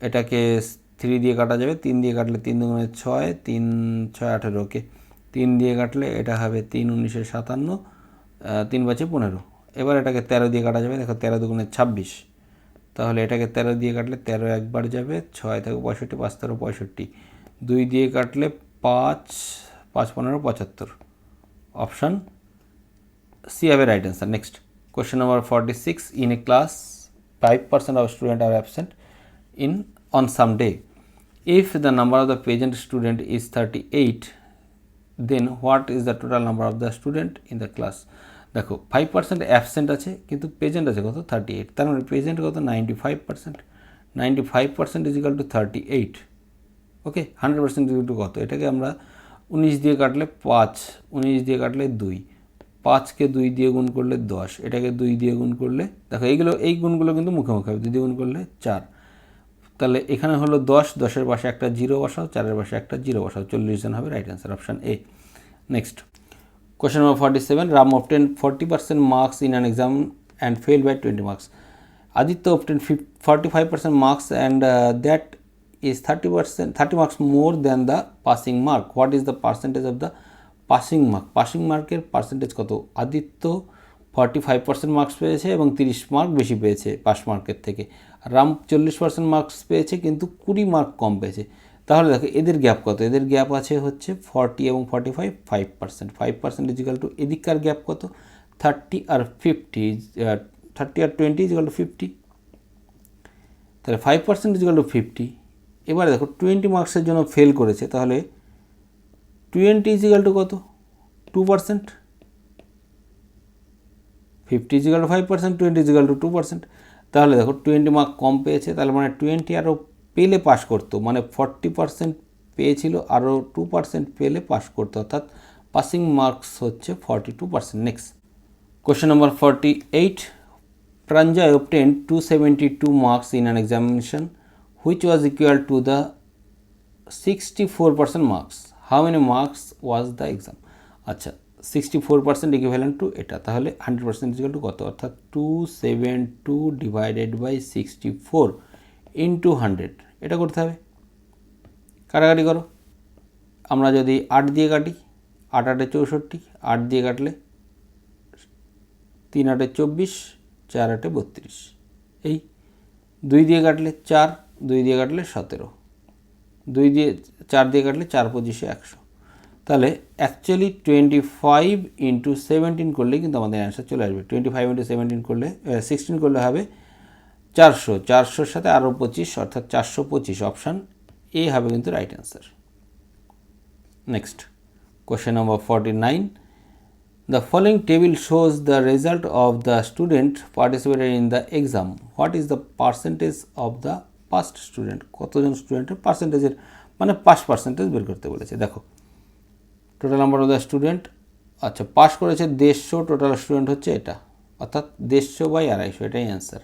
এটাকে 3 দিয়ে কাটা যাবে, 3 দিয়ে কাটলে 3 দুগুণে 6, 3 6 18, ওকে 3 দিয়ে কাটলে এটা হবে 3 19 57, 3 5 15। এবার এটাকে 13 দিয়ে কাটা যাবে, দেখো 13 দুগুণে 26, তাহলে এটাকে 13 দিয়ে কাটলে 13 একবার যাবে, 6 থেকে 65, 5 13 65, 2 দিয়ে কাটলে 5 5 15 75, অপশান সি হবে right answer. Next question number 46, in a class 5% of students are absent on some day. If the number of the present student is 38, then what is the total number of the student in the class? দেখো 5% absent আছে কিন্তু present আছে কত 38, তার মানে present কত 95%, 95% is equal two 38। Okay, 100% is equal two কত, এটাকে আমরা 19 দিয়ে কাটলে 5, 19 দিয়ে কাটলে 2, 5কে 2 দিয়ে গুণ করলে 10, এটাকে 2 দিয়ে গুণ করলে দেখো এই গুণগুলো কিন্তু মুখে মুখে হবে, 2 দিয়ে গুণ করলে 4, তাহলে এখানে হলো 10, 10-এর পাশে একটা 0 বসাও, 4-এর পাশে একটা 0 বসাও, 40 জন হবে right answer, option A. Next question number 47, Ram obtained 40% marks in an exam and failed by 20 marks. Aditya obtained 45% marks and that is 30 marks more than the passing mark. What is the percentage of the passing mark? Passing marker percentage কত? Aditya 45% marks পেয়েছে এবং 30 mark বেশি পেয়েছে pass মার্কের থেকে। Ram 40% marks পেয়েছে কিন্তু 20 mark কম পেয়েছে। তাহলে দেখো এদের গ্যাপ কত? এদের গ্যাপ আছে হচ্ছে 40 এবং 45 5%। 5% ইজিক্যাল টু এদিককার গ্যাপ কত? 30 আর 50, 30 আর 20 ইজিক্যাল টু 50, তাহলে 5% ইজিক্যাল টু 50। এবারে দেখো 20 মার্কসের জন্য ফেল করেছে, তাহলে 20 ইজিক্যাল টু কত? 2%। 50 ইজিক্যাল টু 5%, 20 ইজিক্যাল টু 2%। তাহলে দেখো 20 মার্ক কম পেয়েছে, তাহলে মানে 20 আরও পেলে পাস করতো, মানে 40% পেয়েছিল, আরও 2% পেলে পাস করতো, অর্থাৎ পাসিং মার্কস হচ্ছে 42%। Next question number 48, Pranjay obtained 272 marks in an examination which was equal to the 64% marks. How many marks was the exam? আচ্ছা 64% ইকুইভ্যালেন্ট টু এটা, তাহলে 100% ইকুয়াল টু কত? অর্থাৎ 272 ডিভাইডেড বাই 64 ইন্টু 100, এটা করতে হবে। কাটাকাটি করো, আমরা যদি 8 দিয়ে কাটি, 8 8 64, 8 দিয়ে কাটলে 3 8 24, 4 8 32, এই 2 দিয়ে কাটলে 4, 2 দিয়ে কাটলে 17, 2 দিয়ে 4 দিয়ে কাটলে 4 25 100, তাহলে অ্যাকচুয়ালি 25 ইন্টু 17 করলে কিন্তু আমাদের অ্যান্সার চলে আসবে। 25 ইন্টু 17 করলে 16 করলে হবে 400, 400-র সাথে আরও 25, অর্থাৎ 425, অপশান এ হবে কিন্তু right answer. Next question number 49, the following table shows the result of the student participated in the exam. What is the percentage of the past student? কতজন স্টুডেন্টের পার্সেন্টেজের মানে পাস পার্সেন্টেজ বের করতে বলেছে। দেখো total number of the student, আচ্ছা pass করেছে 150, total student হচ্ছে এটা, অর্থাৎ 150 বাই 250, এটাই অ্যান্সার।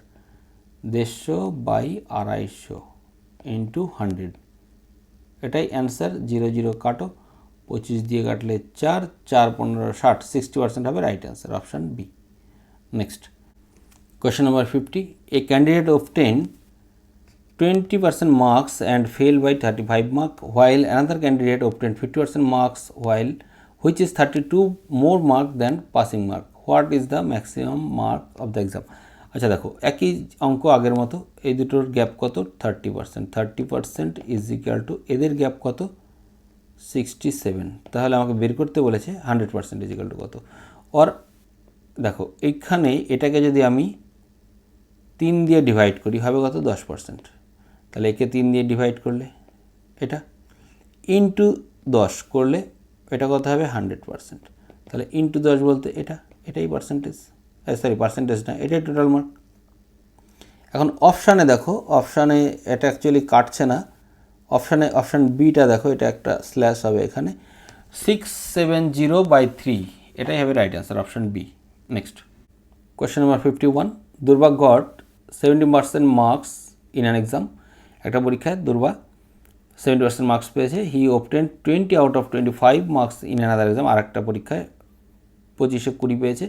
150 বাই 250 ইন্টু 100, এটাই অ্যান্সার। 0 0 কাটো, 25 দিয়ে কাটলে 4, 4 15 60, 60% হবে right answer, option B. Next question number 50, a candidate obtained 20% marks and failed by 35 marks, while another candidate obtained 50% marks, which is 32 more mark than passing mark. What is the maximum mark of the exam? আচ্ছা দেখো একই অঙ্ক আগের মতো, এই দুটোর gap কত? 30%। 30% is equal two এদের গ্যাপ কত? 67। তাহলে আমাকে বের করতে বলেছে 100% ইজ ইকুয়াল টু কত। অর দেখো এইখানে এটাকে যদি আমি 3 দিয়ে ডিভাইড করি হবে কত? 10%। তাহলে একে 3 দিয়ে ডিভাইড করলে এটা, ইন্টু 10 করলে এটা কত হবে? 100%। তাহলে ইন্টু 10 বলতে এটাই পার্সেন্টেজ, পার্সেন্টেজ না, এটাই টোটাল মার্ক। এখন অপশানে দেখো, অপশানে এটা অ্যাকচুয়ালি কাটছে না, অপশান বিটা দেখো, এটা একটা স্ল্যাশ হবে এখানে, 670/3, এটাই হবে right answer, option B. Next question number 51, Durba got 70% marks in an exam. একটা পরীক্ষায় দুর্বা 70% মার্কস পেয়েছে। He obtained 20 out of 25 marks in another exam, আর একটা পরীক্ষায় 25-এ 20 পেয়েছে।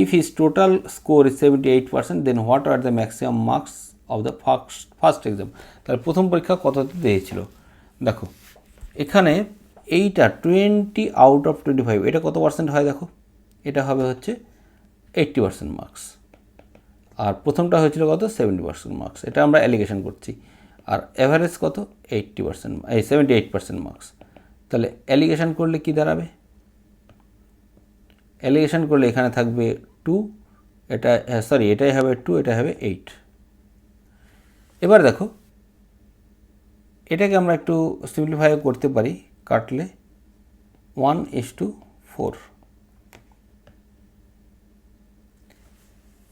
If his total score is 78%, then what are the maximum marks of the first exam. তাহলে প্রথম পরীক্ষা কততে দিয়েছিল? দেখো এখানে এইটা 20 out of 25, এটা কত পার্সেন্ট হয়? দেখো এটা হবে হচ্ছে 80% মার্কস, আর প্রথমটা হয়েছিল কত? 70% মার্কস, এটা আমরা অ্যালিগেশন করছি। আর অ্যাভারেজ কত? 80%, 78% মার্কস। তাহলে অ্যালিগেশন করলে কি দাঁড়াবে? অ্যালিগেশন করলে এখানে থাকবে 2, এটা এটাই হবে 2, এটা হবে 8। এবার দেখো এটাকে আমরা একটু সিম্পলিফাই করতে পারি, কাটলে 1:4।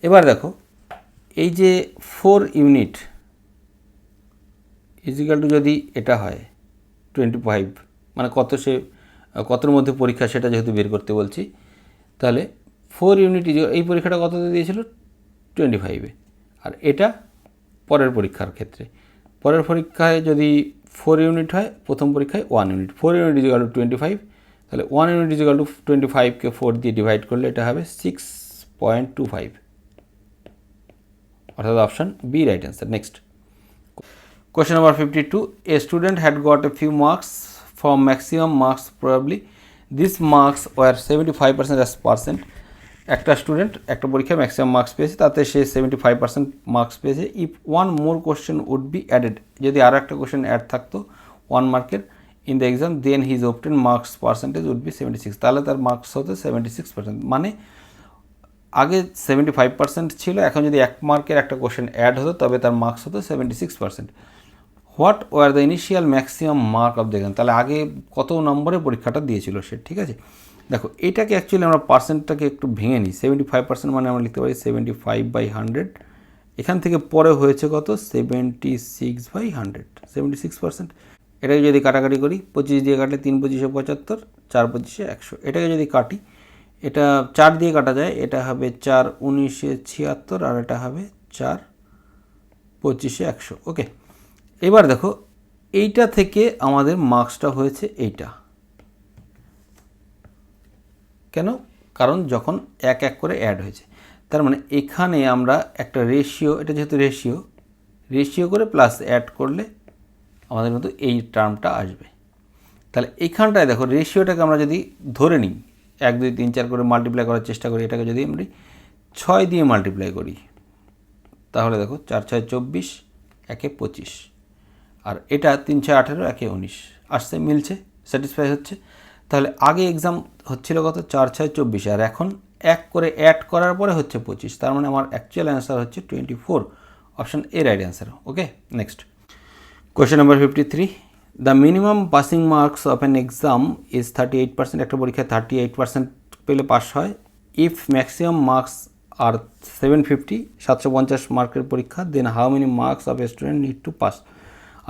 এবার দেখো এই যে 4 ইউনিট ইজিক্যাল টু যদি এটা হয় 25, মানে কতর মধ্যে পরীক্ষা সেটা যেহেতু বের করতে বলছি, তাহলে 4 ইউনিট এই পরীক্ষাটা কততে দিয়েছিল 25-এ, আর এটা পরের পরীক্ষার ক্ষেত্রে পরের পরীক্ষায় যদি 4 ইউনিট হয়, প্রথম পরীক্ষায় 1 unit. 4 unit is equal to 25, তাহলে 1 ইউনিট ইজ ইকুয়াল টু 25কে 4 দিয়ে ডিভাইড করলে এটা হবে 6.25, অর্থাৎ option B right answer. Next question number 52, a student had got a few marks from maximum marks probably this marks were 75% as percent. একটা student একটা পরীক্ষায় ম্যাক্সিমাম মার্কস পেয়েছে, তাতে সে 75% মার্কস পেয়েছে। If one more question would be added, যদি আরও একটা কোশ্চেন অ্যাড থাকতো 1 মার্কের in the exam, then his obtain marks percentage would be 76, তাহলে তার মার্কস হতো 76%। মানে আগে 75% ছিল, এখন যদি 1 মার্কের একটা কোশ্চেন অ্যাড হতো তবে তার মার্কস হতো 76%। What were the initial maximum mark of the exam, তাহলে আগে কত নম্বরে পরীক্ষাটা দিয়েছিল সে, ঠিক আছে। দেখো এটাকে অ্যাকচুয়ালি আমরা পার্সেন্টটাকে একটু ভেঙে নিই। 75% মানে আমরা লিখতে পারি 75/100, এখান থেকে পরে হয়েছে কত 76/100, 76%। এটাকে যদি কাটাকাটি করি, 25 দিয়ে কাটলে 3 25 75, 4 25 100। এটাকে যদি কাটি, এটা 4 দিয়ে কাটা যায়, এটা হবে 4 19 76, আর এটা হবে 4 25 100। ওকে, এবার দেখো এইটা থেকে আমাদের মার্কসটা হয়েছে এইটা, কেন? কারণ যখন এক এক করে অ্যাড হয়েছে, তার মানে এখানে আমরা একটা রেশিও, এটা যেহেতু রেশিও করে প্লাস অ্যাড করলে আমাদের মতো এই টার্মটা আসবে। তাহলে এইখানটায় দেখো রেশিওটাকে আমরা যদি ধরে নিই, 1 2 3 4 করে মাল্টিপ্লাই করার চেষ্টা করি, এটাকে যদি আমরা 6 দিয়ে মাল্টিপ্লাই করি, তাহলে দেখো 4 6 24, 1 25, আর এটা 3 6 18, 1 19 আসছে, মিলছে, স্যাটিসফাই হচ্ছে। তাহলে আগে এক্সাম হচ্ছিল কত 4 6 24, আর এখন এক করে অ্যাড করার পরে হচ্ছে 25, তার মানে আমার অ্যাকচুয়াল অ্যান্সার হচ্ছে 24, option A right answer. Okay, next question number 53, the minimum passing marks of an exam is 38%। একটা পরীক্ষায় 38% পেলে পাস হয়। ইফ ম্যাক্সিমাম মার্কস আর 750 মার্কের পরীক্ষা, then how many marks of a student need to pass.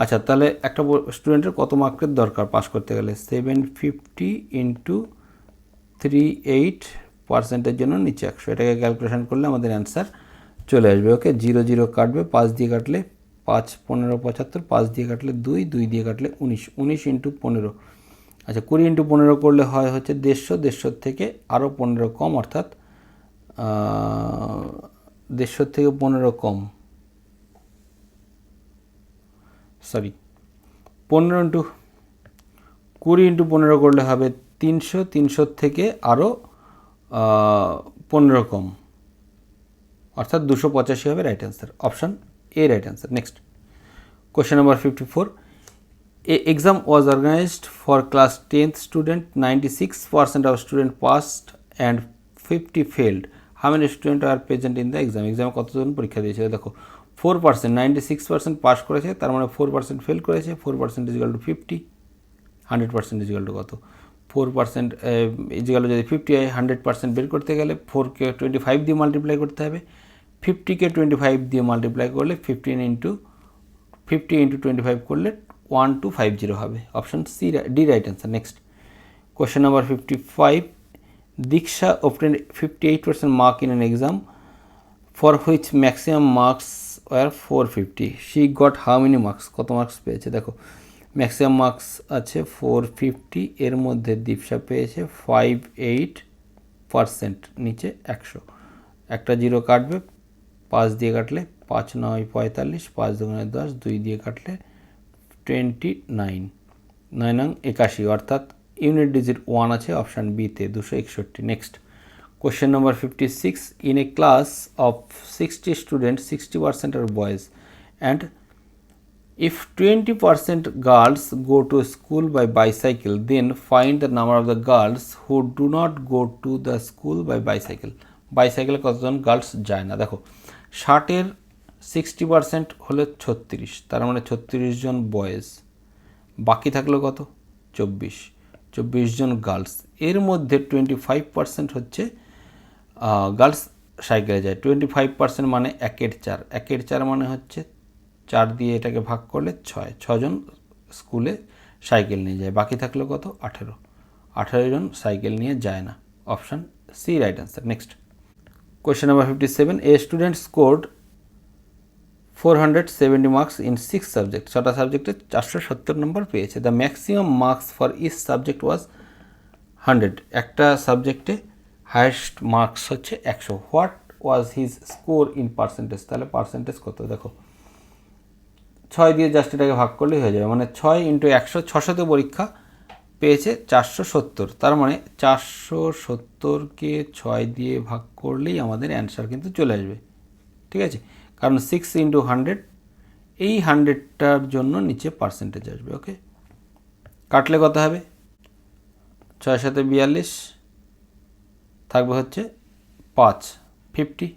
আচ্ছা, তাহলে একটা স্টুডেন্টের কত মার্কের দরকার পাস করতে গেলে? 750 ইন্টু 38%-এর জন্য নিচে 100, এটাকে ক্যালকুলেশন করলে আমাদের অ্যান্সার চলে আসবে। ওকে, 0 0 কাটবে, 5 দিয়ে কাটলে 5 15 75, 5 দিয়ে কাটলে 2, 2 দিয়ে কাটলে 19, 19 ইন্টু 15, আচ্ছা 20 ইন্টু 15 করলে হয় হচ্ছে 150, 150 থেকে আরও 15 কম, অর্থাৎ 150 থেকে 15 কম, সরি 15 ইন্টু 20 ইন্টু 15 করলে হবে 300, 300 থেকে আরও 15 কম, অর্থাৎ 285 হবে right answer, option A right answer. Next question number 54, a exam was organized for class 10th student, 96% of student passed and 50 failed, how many student are present in the exam. এক্সামে কতজন পরীক্ষা দিয়েছিল? দেখো 4%, 96% পাস করেছে, তার মানে 4% fail করেছে, 4% is equal two 50, 100% is equal two কত? 4% ইজ ইকুয়াল টু যদি 50 হয়, 100% বের করতে গেলে 4কে 25 দিয়ে মাল্টিপ্লাই করতে হবে, 50কে 25 দিয়ে মাল্টিপ্লাই করলে 50 ইন্টু 25 করলে 1250 হবে, option C D right answer. Next question number 55, Diksha obtained 58% mark in an exam for which maximum marks were 450. She got how many marks? কত মার্কস পেয়েছে? দেখো ম্যাক্সিমাম মার্কস আছে 450, এর মধ্যে দীপশা পেয়েছে 58%, নিচে 100, একটা 0 কাটবে, 5 দিয়ে কাটলে 5 9 45, 5 2 10, 2 দিয়ে কাটলে 29, 9 নং 81, অর্থাৎ ইউনিট ডিজিট 1 আছে অপশান বিতে, 261। Next question number 56, in a class of 60 student 60% are boys and if 20% girls go to school by bicycle, then find the number of the girls who do not go to the school by bicycle. বাইসাইকেলে কতজন girls যায় না? দেখো 60-এর 60% হলে 36, তার মানে 36 জন boys, বাকি থাকলো কত? 24 জন গার্লস। এর মধ্যে 25% হচ্ছে গার্লস সাইকেলে যায়, 25% মানে 1/4, 1/4 মানে হচ্ছে 4 দিয়ে এটাকে ভাগ করলে 6 জন স্কুলে সাইকেল নিয়ে যায়, বাকি থাকলো কত? 18 জন সাইকেল নিয়ে যায় না, option C right answer. Next. Question number 57. A student scored 470 marks in 6 subjects. 6টা সাবজেক্টে 470 নম্বর পেয়েছে। The maximum marks for each subject was 100. একটা সাবজেক্টে হাইয়েস্ট মার্কস হচ্ছে 100. What was his score in percentage? তাহলে পার্সেন্টেজ কত? দেখো 6 দিয়ে জাস্ট এটাকে ভাগ করলেই হয়ে যাবে, মানে 6 ইন্টু 100, 600তে পরীক্ষা পেয়েছে 470, তার মানে 470কে 6 দিয়ে ভাগ করলেই আমাদের অ্যান্সার কিন্তু চলে আসবে। ঠিক আছে, কারণ 6 ইন্টু 100, এই 100টার জন্য নিচে পার্সেন্টেজ আসবে। ওকে, কাটলে কত হবে? 6 সাথে 42 থাকবে হচ্ছে 5, 50,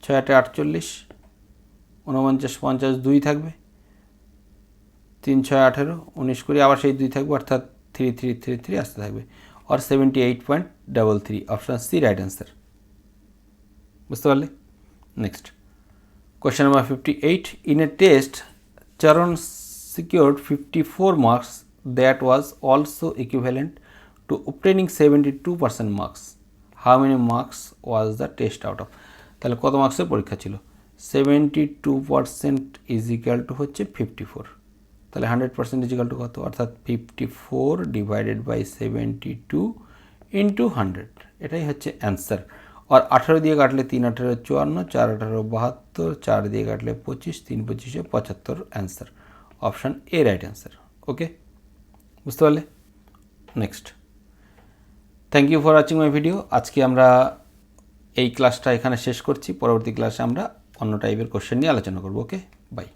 6 8 48, 49 50 2 থাকবে, 3 6 18, 19 করে আবার সেই 2 থাকবে, অর্থাৎ 3 3 3 3 আসতে থাকবে, আর 78.33, অপশন সি রাইট অ্যান্সার। বুঝতে পারলে? Next question number 58. In a test Charan secured 54 marks that was also equivalent to obtaining 72% marks. How many marks was the test out of? তাহলে কত মার্কসের পরীক্ষা ছিল? 72% ইজ ইকুয়াল টু হচ্ছে 54, তাহলে 100% is equal two কত? অর্থাৎ 54 ডিভাইডেড বাই 72 ইন্টু 100, এটাই হচ্ছে অ্যান্সার। আর 18 দিয়ে কাটলে 3 18 54, 4 18 72, 4 দিয়ে কাটলে 25, 3 25 75, answer option A right answer. Okay, বুঝতে পারলে? Next, thank you for watching my video. আজকে আমরা এই ক্লাসটা এখানে শেষ করছি, পরবর্তী ক্লাসে আমরা অন্য টাইপের কোশ্চেন নিয়ে আলোচনা করব। ওকে, বাই।